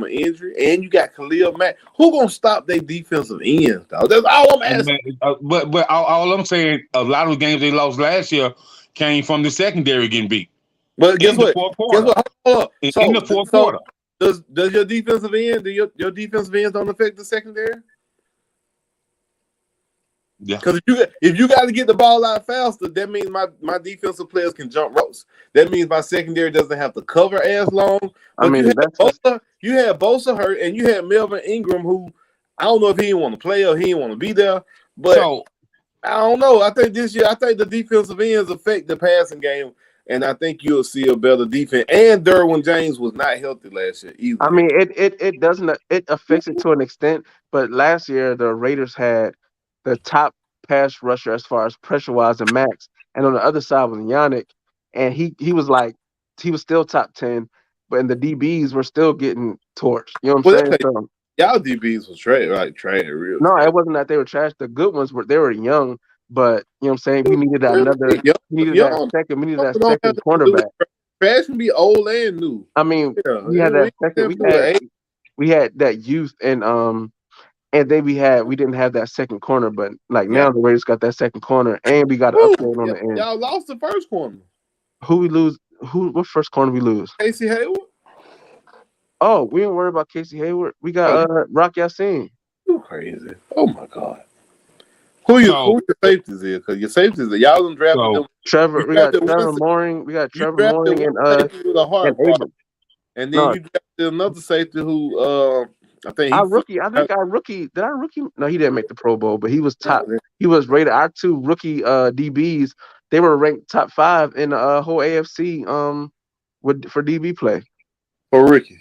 an injury, and you got Khalil Mack. Who gonna stop their defensive ends, dog? That's all I'm asking. But all I'm saying, a lot of the games they lost last year came from the secondary getting beat. But guess what? In the fourth quarter. Does your defensive end? Your defensive ends don't affect the secondary? Yeah. Because if you got to get the ball out faster, that means my defensive players can jump ropes. That means my secondary doesn't have to cover as long. But you had Bosa hurt, and you had Melvin Ingram, who I don't know if he didn't want to play or he didn't want to be there. But I don't know. I think this year, the defensive ends affect the passing game, and I think you'll see a better defense. And Derwin James was not healthy last year either. I mean, it doesn't. It affects it to an extent, but last year the Raiders had the top pass rusher as far as pressure wise and Max, and on the other side was Yannick, and he was still top 10, but and the DBs were still getting torched. You know what I'm saying? So, y'all DBs was trash, real. No, it wasn't that they were trash. The good ones were young, but you know what I'm saying. We needed that second cornerback. Trash can be old and new. I mean, we had that second. We had that youth and then we didn't have that second corner, but now the Raiders got that second corner, and we got an upgrade on the end. Y'all lost the first corner. Who we lose? What first corner we lose? Casey Hayward. Oh, we didn't worry about Casey Hayward. We got Rock Ya-Sin. You crazy? Oh my God. Who your safeties is? Because your safeties y'all done drafted them. Trevor. We got Trevor Mooring. We got Trevor Mooring and Abrams. And then you drafted another safety who I think our rookie. Did our rookie? No, he didn't make the Pro Bowl, but he was top. He was rated. Our 2 rookie DBs. They were ranked top 5 in the whole AFC. For DB play. For rookies.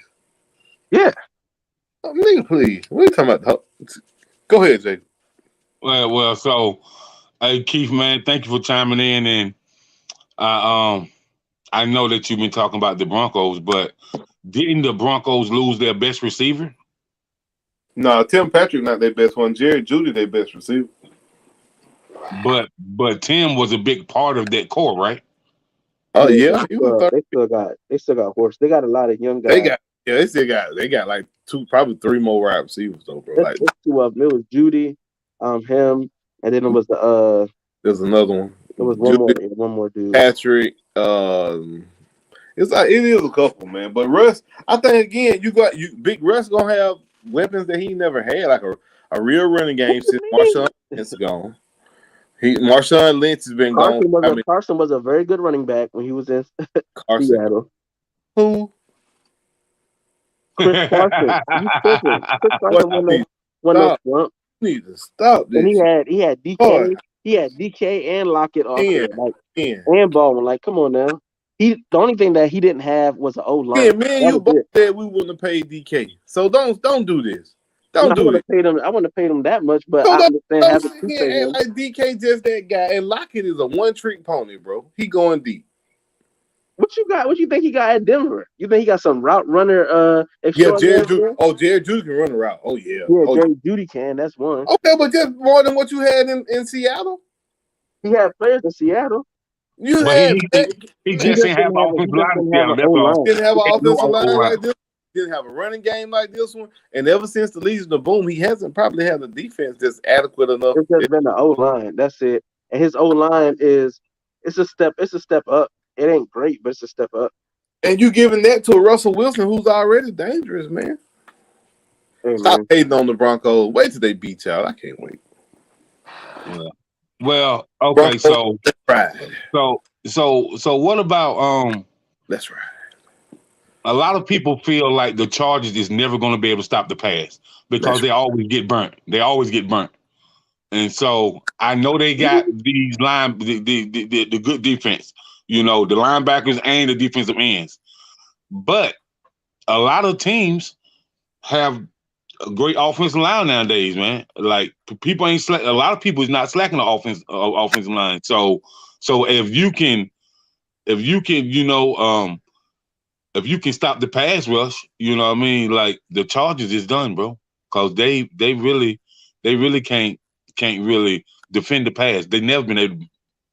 Yeah. Oh, nigga, please. What are you talking about? Go ahead, Jake. Well. So, hey, Keith, man, thank you for chiming in, and I know that you've been talking about the Broncos, but didn't the Broncos lose their best receiver? No, Tim Patrick not their best one. Jerry Jeudy their best receiver. But Tim was a big part of that core, right? Oh yeah, they still got horse. They got a lot of young guys. They got like 2, probably 3 more wide receivers though, bro. Like 2 of them. It was Jeudy, him, and then it was there's another one. There was one more dude. Patrick. It's like it is a couple, man. But Russ, I think again, Big Russ gonna have weapons that he never had, like a real running game since Marshawn is gone. Marshawn Lynch has been gone. Carson was a very good running back when he was in Seattle. Who? Chris Carson. You tripping? Chris Carson won the slump. You need to stop this. And he had DK. Boy. He had DK and Lockett off there, and Baldwin. Like, come on now. The only thing that he didn't have was an O-line. Yeah, man, you both said we wouldn't have paid DK. So don't do this. I wouldn't have paid him that much, but I understand having to pay him. Like DK just that guy, and Lockett is a one-trick pony, bro. He going deep. What you got? What you think he got at Denver? You think he got some route runner? Jared Judy. Oh, Jared Judy can run a route. Oh yeah. Yeah, Jared Judy can. That's one. Okay, but just more than what you had in Seattle. He had players in Seattle. He just didn't have offensive line. Didn't have an offensive line like this. Didn't have a running game like this one. And ever since the Legion of Boom, he hasn't probably had a defense that's adequate enough. It's just been the O-line. That's it. And his O-line it's a step up. It ain't great, but it's a step up. And you giving that to Russell Wilson, who's already dangerous, man. Hey, Stop hating on the Broncos. Wait till they beat y'all. I can't wait. Yeah. Well, okay, Broncos, so what about That's right. A lot of people feel like the Chargers is never going to be able to stop the pass because they always get burnt. And so I know they got these the good defense, the linebackers and the defensive ends. But a lot of teams have a great offensive line nowadays, man. Like people ain't a lot of people is not slacking the offensive line. So if you can if you can stop the pass rush, you know what I mean? Like the Chargers is done, bro. Because they really can't really defend the pass. They never been able to.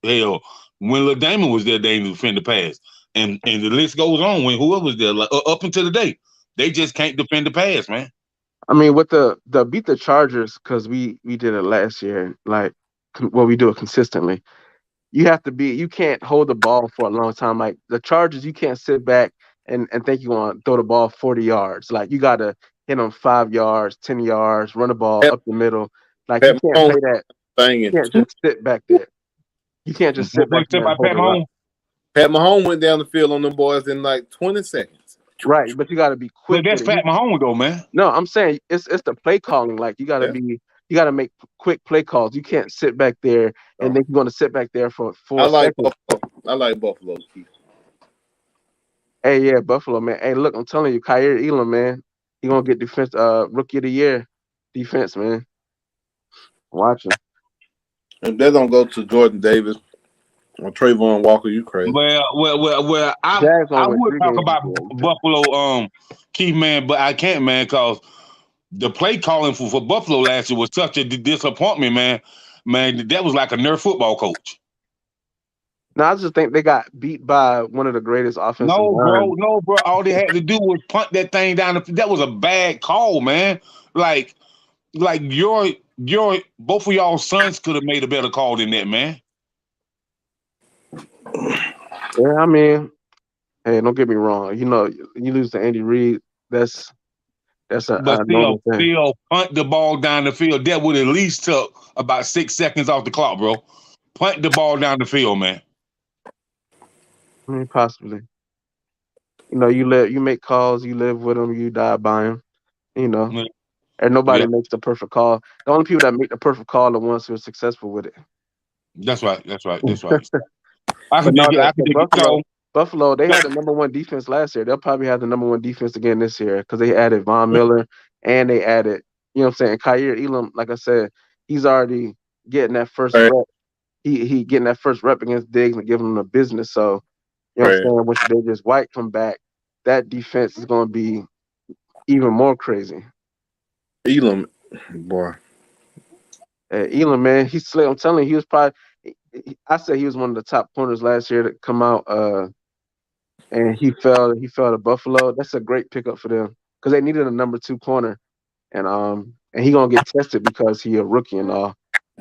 Hell, when Lil Damon was there, they didn't defend the pass. And the list goes on when whoever was there, like up until the day. They just can't defend the pass, man. I mean, with the beat the Chargers, because we did it last year, like we do it consistently. You can't hold the ball for a long time. Like the Chargers, you can't sit back and think you want to throw the ball 40 yards. Like you got to hit them 5 yards, 10 yards, run the ball up the middle. Like you can't play that. You can't just sit back there. You can't just sit back there. Pat Mahomes went down the field on them boys in like 20 seconds. Right, but you got to be quick. But that's Pat Mahomes though, man. No, I'm saying it's the play calling. Like you got to make quick play calls. You can't sit back there and think you're going to sit back there for 4 seconds. I like Buffalo. Hey, yeah, Buffalo, man. Hey, look, I'm telling you, Kaiir Elam, man, he gonna get defense, rookie of the year defense, man. Watch him. If they don't go to Jordan Davis or Trayvon Walker, you crazy. Well, I would talk about Buffalo, Keith, man, but I can't, man, because the play calling for Buffalo last year was such a disappointment, man. Man, that was like a nerd football coach. No, I just think they got beat by one of the greatest offensive No, lines. bro. All they had to do was punt that thing down. That was a bad call, man. Like your both of y'all sons could have made a better call than that, man. Yeah, I mean, hey, don't get me wrong. You lose to Andy Reid. That's a still punt the ball down the field. That would at least took about 6 seconds off the clock, bro. Punt the ball down the field, man. I mean, possibly. You make calls, you live with them, you die by them. And nobody makes the perfect call. The only people that make the perfect call are the ones who are successful with it. That's right. Buffalo, they had the number one defense last year. They'll probably have the number one defense again this year because they added Von Miller and they added, Kaiir Elam. Like I said, he's already getting that first rep. He getting that first rep against Diggs and giving him the business. So, what I'm saying? When Davis White come back, that defense is going to be even more crazy. Elam, boy. Elam, man, he's slick. I'm telling you, he was probably. I said he was one of the top corners last year to come out, and he fell to Buffalo. That's a great pickup for them because they needed a number 2 corner, and he gonna get tested because he a rookie and all,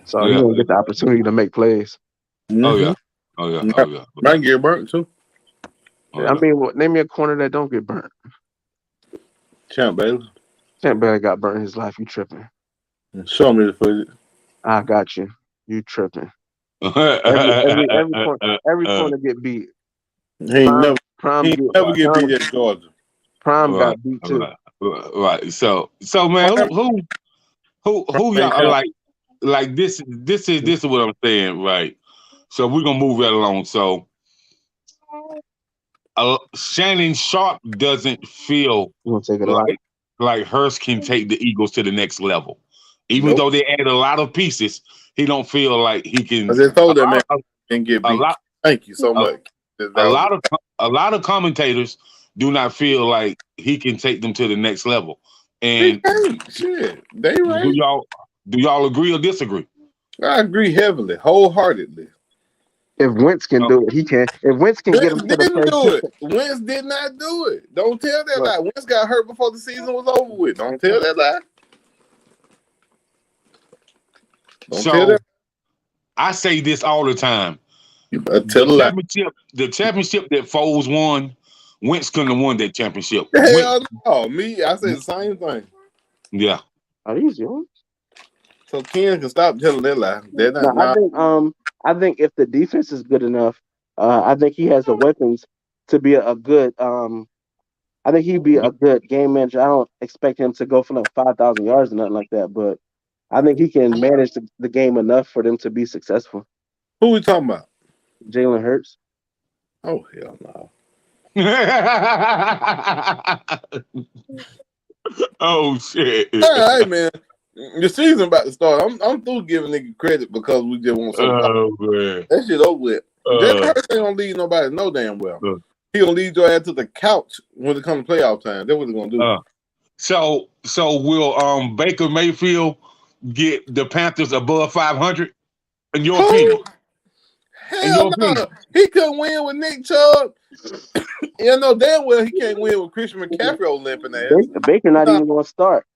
so he gonna get the opportunity to make plays. Mm-hmm. Oh yeah. Might get burnt too. I mean, name me a corner that don't get burnt. Champ Bailey. Champ Bailey got burnt in his life. You tripping? Show me the footage. I got you. You tripping? Every corner get beat. He ain't Prime never get beat at Georgia. Prime got beat too. Right. So man, who y'all like this is what I'm saying, right? So we're gonna move right along. So Shannon Sharp doesn't feel like Hurst can take the Eagles to the next level. Even though they added a lot of pieces, he don't feel like he can. I just told that man can get beat. Thank you so much. A lot of commentators do not feel like he can take them to the next level. And shit, they right. Do y'all agree or disagree? I agree heavily, wholeheartedly. If Wentz can do it, he can. If Wentz can get him to the didn't do it. Wentz did not do it. Don't tell that lie. Wentz got hurt before the season was over with. Don't tell that lie. Don't tell that. I say this all the time. You better tell the championship that Foles won, Wentz couldn't have won that championship. Hell no. Me, I say the same thing. Yeah. Are these yours? So Ken can stop telling that lie. I think if the defense is good enough, I think he has the weapons to be a good. I think he'd be a good game manager. I don't expect him to go for like 5,000 yards or nothing like that, but I think he can manage the game enough for them to be successful. Who we talking about? Jalen Hurts. Oh hell no. Oh shit. Hey man. The season about to start. I'm through giving nigga credit because we just want something. Man. That shit over with. Jalen Hurts ain't gonna lead nobody no damn well. He gonna lead your ass to the couch when it comes to playoff time. That's what he's gonna do. So will Baker Mayfield get the Panthers above 500? In your opinion? Hell no. He couldn't win with Nick Chubb. You know damn well he can't win with Christian McCaffrey limping ass. Baker not even gonna start.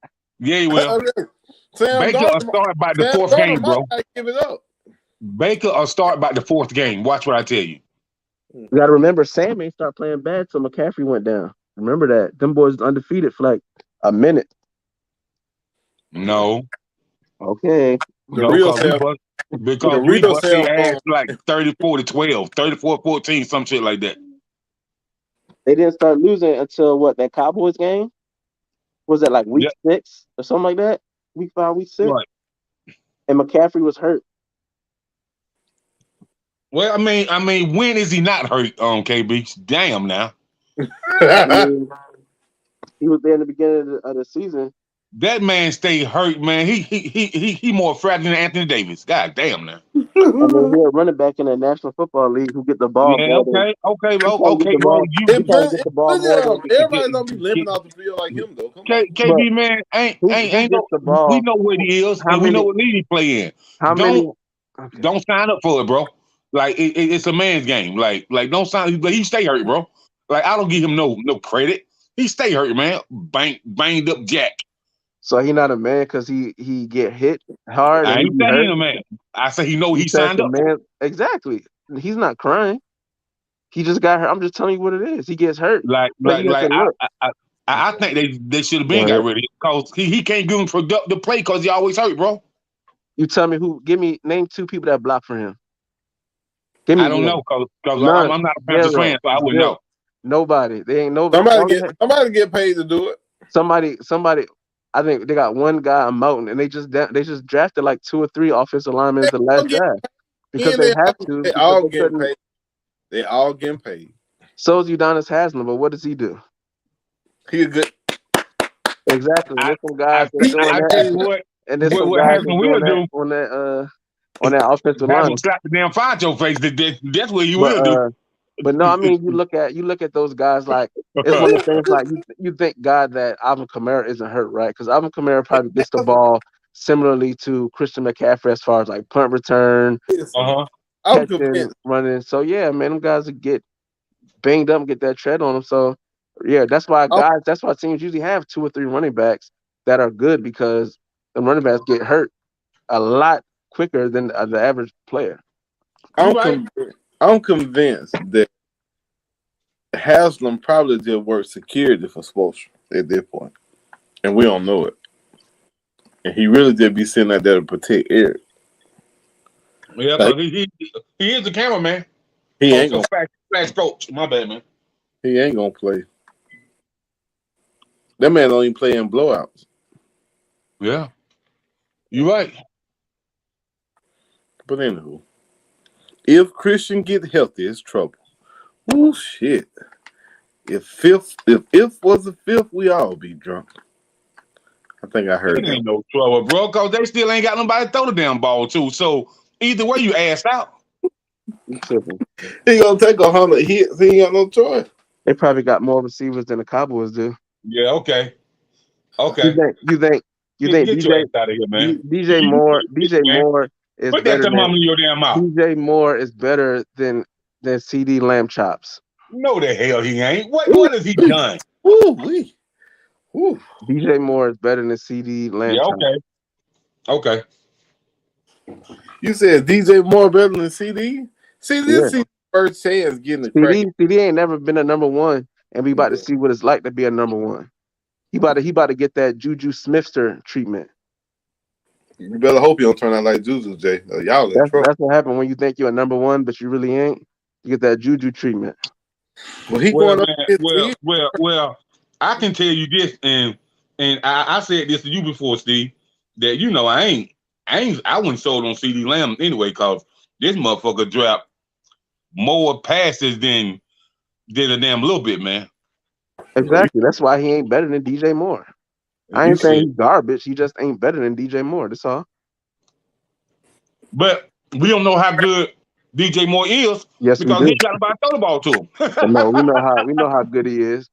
Yeah, he will. Baker will start by the fourth game, bro. Give it up. Baker will start by the fourth game. Watch what I tell you. You got to remember, Sam ain't start playing bad till McCaffrey went down. Remember that. Them boys undefeated for like a minute. No. Okay. Because we bust their ass like 34-12, 34-14, some shit like that. They didn't start losing until what, that Cowboys game? Was that like week 6 or something like that? Week 5, week 6? Right. And McCaffrey was hurt. Well, I mean, when is he not hurt, KB? Damn now. He was there in the beginning of the season. That man stayed hurt, man. He more fragile than Anthony Davis. God damn now. I mean, he's a running back in the National Football League who get the ball. Yeah, okay. Well, everybody's gonna be living off the field like him, though. KB, man, ain't no, the ball. We know what he is, and we know what league he play in. Don't sign up for it, bro. Like it's a man's game. Like don't sign. He stay hurt, bro. Like I don't give him no credit. He stay hurt, man. Banged up Jack. So he not a man because he get hit hard. I ain't saying a man. I say he know he signed up. Man, exactly. He's not crying. He just got hurt. I'm just telling you what it is. He gets hurt. I think they should have been got rid of him because he can't give him productive play because he always hurt, bro. You tell me name 2 people that block for him. I don't know because I'm not a Panthers fan, so I wouldn't know. Nobody. They ain't nobody. Somebody get paid to do it. Somebody. I think they got one guy, a Mountain, and they just drafted like 2 or 3 offensive linemen in the last draft because they have to. They all getting paid. They all getting paid. So is Udonis Haslam, but what does he do? He a good. Exactly. There's some guys I tell you what. And there's some guys on that offensive line. Slap the damn fire at your face. That's what he will do. But no, I mean you look at those guys like it's one of the things like you thank God that Alvin Kamara isn't hurt, right? Because Alvin Kamara probably gets the ball similarly to Christian McCaffrey as far as like punt return, catching, running. So yeah, man, them guys would get banged up and get that tread on them. So yeah, that's why teams usually have 2 or 3 running backs that are good because the running backs get hurt a lot quicker than the average player. I'm convinced that Haslam probably did work security for Spoelstra at this point, and we don't know it. And he really did be sitting out there to protect Eric. Yeah, because he is the cameraman. He ain't gonna flash coach. My bad, man. He ain't gonna play. That man don't even play in blowouts. Yeah, you're right. But anywho, if Christian get healthy, it's trouble. Oh shit! If was the fifth, we all be drunk. I think I heard It that. ain't no trouble, bro, because they still ain't got nobody to throw the damn ball to. So either way, you asked out. He gonna take 100 hits. He ain't got no choice. They probably got more receivers than the Cowboys do. Yeah, okay. You think Get your ass out of here, man. DJ Moore is Put that better thermometer than in your damn mouth. DJ Moore is better than CD Lamb Chops. No, the hell he ain't. What has he done? Woo-wee. Woo. DJ Moore is better than CD Lamb Chops. Okay. You said DJ Moore better than CD? See, this is first chance getting the crack. CD ain't never been a number one, and we about to see what it's like to be a number one. He about to get that Juju Smith-ster treatment. You better hope you don't turn out like Juju, Jay. Y'all in trouble. That's what happened when you think you're a number one, but you really ain't. You get that Juju treatment. Well, I can tell you this, and I said this to you before, Steve, that I wouldn't sold on CD Lamb anyway, cause this motherfucker dropped more passes than a damn little bit, man. Exactly. That's why he ain't better than DJ Moore. I ain't saying he's garbage. He just ain't better than DJ Moore. That's all. But we don't know how good DJ Moore is. Yes, because we do. he got about to throw the ball to him. No, we know how good he is.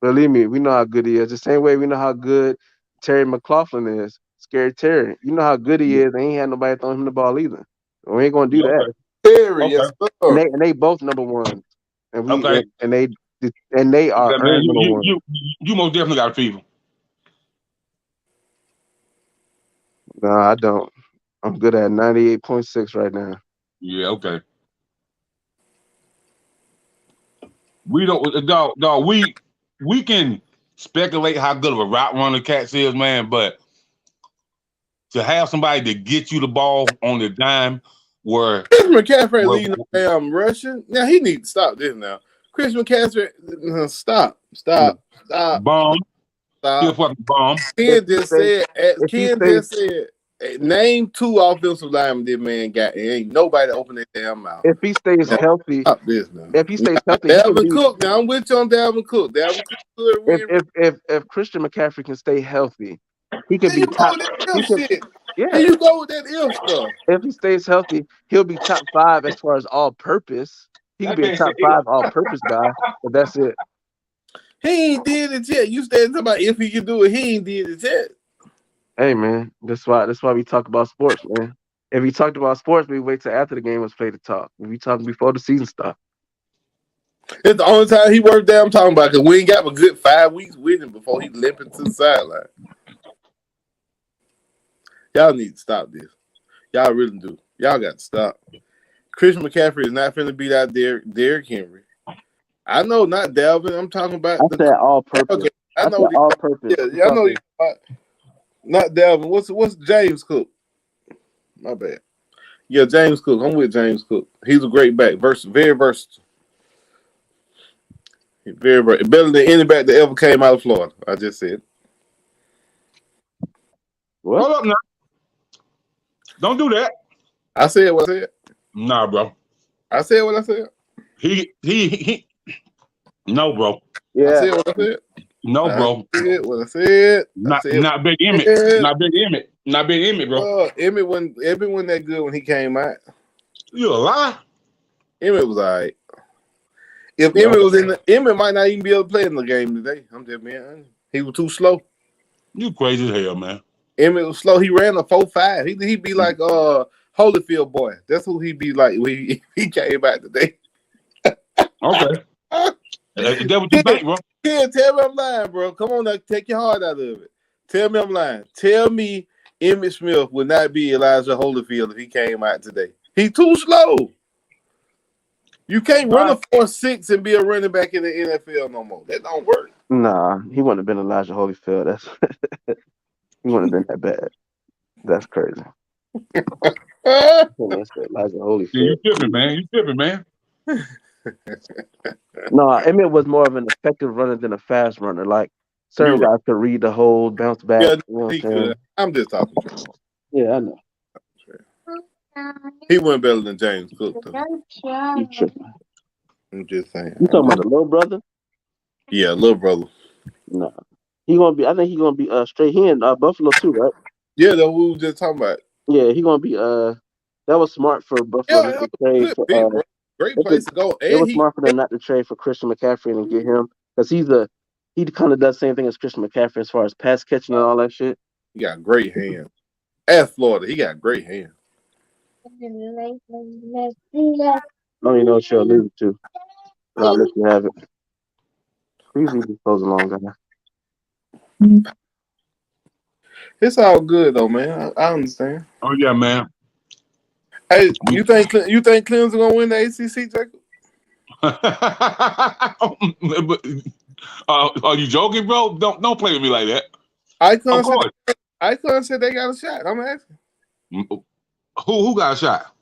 Believe me, we know how good he is. The same way we know how good Terry McLaughlin is. Scary Terry. You know how good he is. They ain't had nobody throwing him the ball either. We ain't gonna do that. Terry, yes, sir. And they both number one. And we Okay. and they are earned number one. You most definitely got a fever. No, I don't. I'm good at 98.6 right now. Yeah, okay. We don't, dog. We can speculate how good of a route runner Cats is, man, but to have somebody to get you the ball on the dime, where Chris McCaffrey leading the damn rushing. Now he needs to stop this now. Chris McCaffrey, stop. Bomb. Stop. Fucking bomb. Ken just said, name 2 offensive linemen this man got. And ain't nobody open their damn mouth. If he stays healthy, stop this now. If he stays healthy, Dalvin Cook. Now I'm with you on Dalvin Cook. If Christian McCaffrey can stay healthy, he can be top. Here you go with that if stuff. If he stays healthy, he'll be top 5 as far as all-purpose. He could be a top 5 all-purpose guy, but that's it. He ain't did it yet. You said about if he can do it, he ain't did it yet. Hey man, that's why we talk about sports, man. If we talked about sports, we wait till after the game was played to talk. If we talking before the season starts. It's the only time he worked there I'm talking about, because we ain't got a good 5 weeks with him before he limping to the sideline. Y'all need to stop this. Y'all really do. Y'all got to stop. Christian McCaffrey is not finna beat out Derrick Henry. I know, not Dalvin. I'm talking about all purpose. Okay. I know all purpose. Yeah, I know you. Not Dalvin. What's James Cook? My bad. Yeah, James Cook. I'm with James Cook. He's a great back. Very versatile. Very better than any back that ever came out of Florida. I just said. What? Hold up now. Don't do that. I said what I said. Nah, bro. I said what I said. He. No, bro. Yeah. I said what I said. No, bro. I said what I said. Not Big Emmett. Not Big Emmett. Not Big Emmett, bro. Emmett wasn't that good when he came out. You a lie? Emmett was all right. If Emmett was Emmett might not even be able to play in the game today. I'm just being honest. He was too slow. You crazy as hell, man. Emmett was slow. He ran a 4.5. He'd be like Holyfield boy. That's who he'd be like when he came out today. Okay. That's what you think, bro. Yeah, tell me I'm lying, bro. Come on now, take your heart out of it. Tell me I'm lying. Tell me Emmitt Smith would not be Elijah Holyfield if he came out today. He's too slow. You can't run a 4.6 and be a running back in the NFL no more. That don't work. Nah, he wouldn't have been Elijah Holyfield. He wouldn't have been that bad. That's crazy. Elijah Holyfield. You tripping, man. You tripping, man. No, Emmett was more of an effective runner than a fast runner. Like certain guys could read the hold, bounce back. Yeah, you know he could. I'm just talking. Yeah, I know. He went better than James Cook, though. You tripping. I'm just saying. You talking about the little brother? Yeah, little brother. No. He gonna be. I think he gonna be straight. He in Buffalo too, right? Yeah, that we were just talking about. Yeah, he gonna be. That was smart for Buffalo Yeah, to trade for. great place to go. It was smart for them not to trade for Christian McCaffrey and get him because he kind of does the same thing as Christian McCaffrey as far as pass catching and all that shit. He got great hands. At Florida, he got great hands. I don't even know what you're alluding to. I'll let you have it. Please leave this close along, guy. It's all good though, man. I understand. Oh yeah, man. Hey, you think Clemson gonna win the ACC, Jacob? Are you joking, bro? Don't play with me like that. Icon said they got a shot. I'm asking. Who got a shot?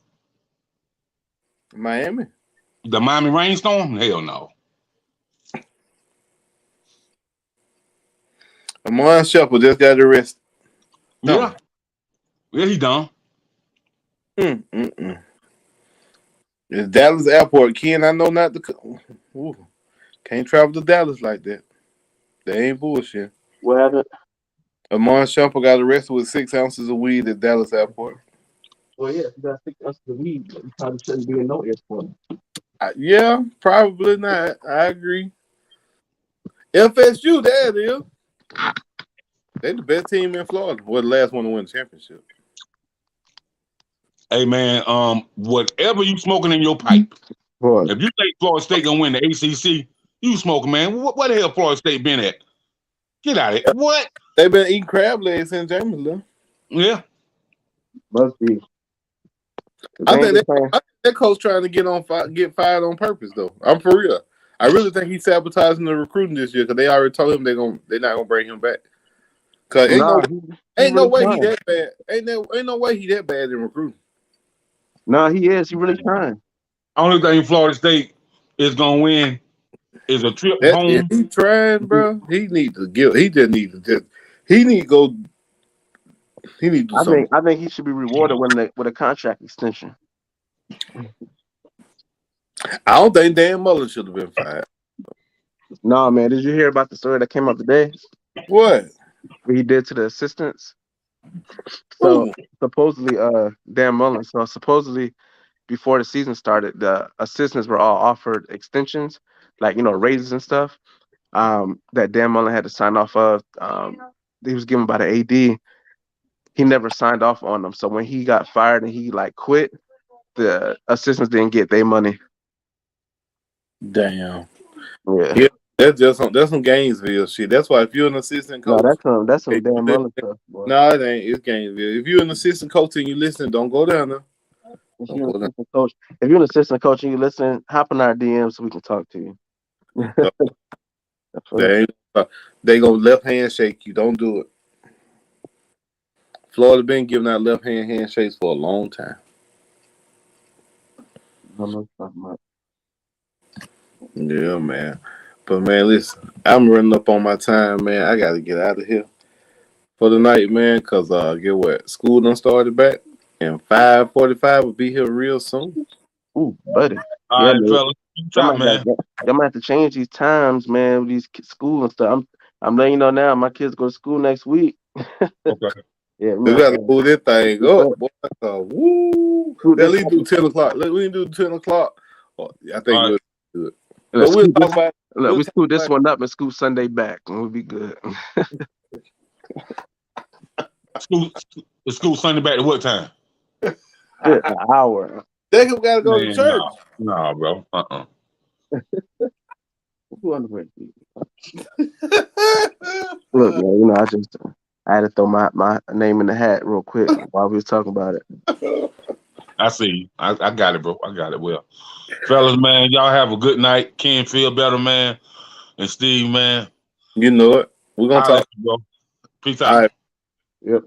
Miami. The Miami Rainstorm? Hell no. Amon Shepard just got arrested. Yeah. Yeah, he done. It's Dallas Airport, Ken. I know not to. Can't travel to Dallas like that. They ain't bullshit. What happened? Amon Shumpert got arrested with 6 ounces of weed at Dallas Airport. Well, yeah, you got 6 ounces of weed. You probably shouldn't be in no airport. Yeah, probably not. I agree. FSU, there it is. They the best team in Florida. We're the last one to win the championship. Hey man, whatever you smoking in your pipe. What? If you think Florida State gonna win the ACC, you smoking, man. What the hell Florida State been at? Get out of it. What? They've been eating crab legs in Jamestown. Yeah. Must be. I think that coach trying to get fired on purpose though. I'm for real. I really think he's sabotaging the recruiting this year because they already told him they're not gonna bring him back. Cause ain't no way he that bad. Ain't no way he that bad in recruiting. No, he is. He really trying. Only thing Florida State is gonna win is a trip home. If he trying, bro, he need to go. He need to do something. I think he should be rewarded with a contract extension. I don't think Dan Mullen should have been fired. No, man. Did you hear about the story that came up today? What? What he did to the assistants? So supposedly, Dan Mullen. So supposedly, before the season started, the assistants were all offered extensions, like raises and stuff. That Dan Mullen had to sign off of. He was given by the AD. He never signed off on them. So when he got fired and he quit, the assistants didn't get their money. Damn. Yeah. That's some Gainesville shit. That's why if you're an assistant coach, no, that's some Dan Mullen stuff. Boy. No, it ain't. It's Gainesville. If you're an assistant coach and you listen, don't go down there. If you're an assistant coach and you listen, hop in our DM so we can talk to you. They gonna left hand shake you. Don't do it. Florida been giving out left hand handshakes for a long time. Yeah, man. But man, listen, I'm running up on my time, man. I gotta get out of here for the night, man. Cause get what? School done started back, and 5:45 will be here real soon. Ooh, buddy. All right, fellas. Man. Y'all might have to change these times, man, with these school and stuff. I'm letting you know now. My kids go to school next week. Okay. Yeah, we gotta pull this thing up, boy. Woo! At least do 10 o'clock. We can do 10 o'clock. I think we'll do it. We'll talk about. Look, we scoot this one up and scoot Sunday back, and we'll be good. School Sunday back to what time? An hour. They gotta go to church. No, bro. Look, man, I had to throw my name in the hat real quick while we was talking about it. I see you. I got it, bro. I got it. Well, fellas, man, y'all have a good night. Ken, feel better, man. And Steve, man. You know it. We're gonna talk. Bro. Peace out. All right. Yep.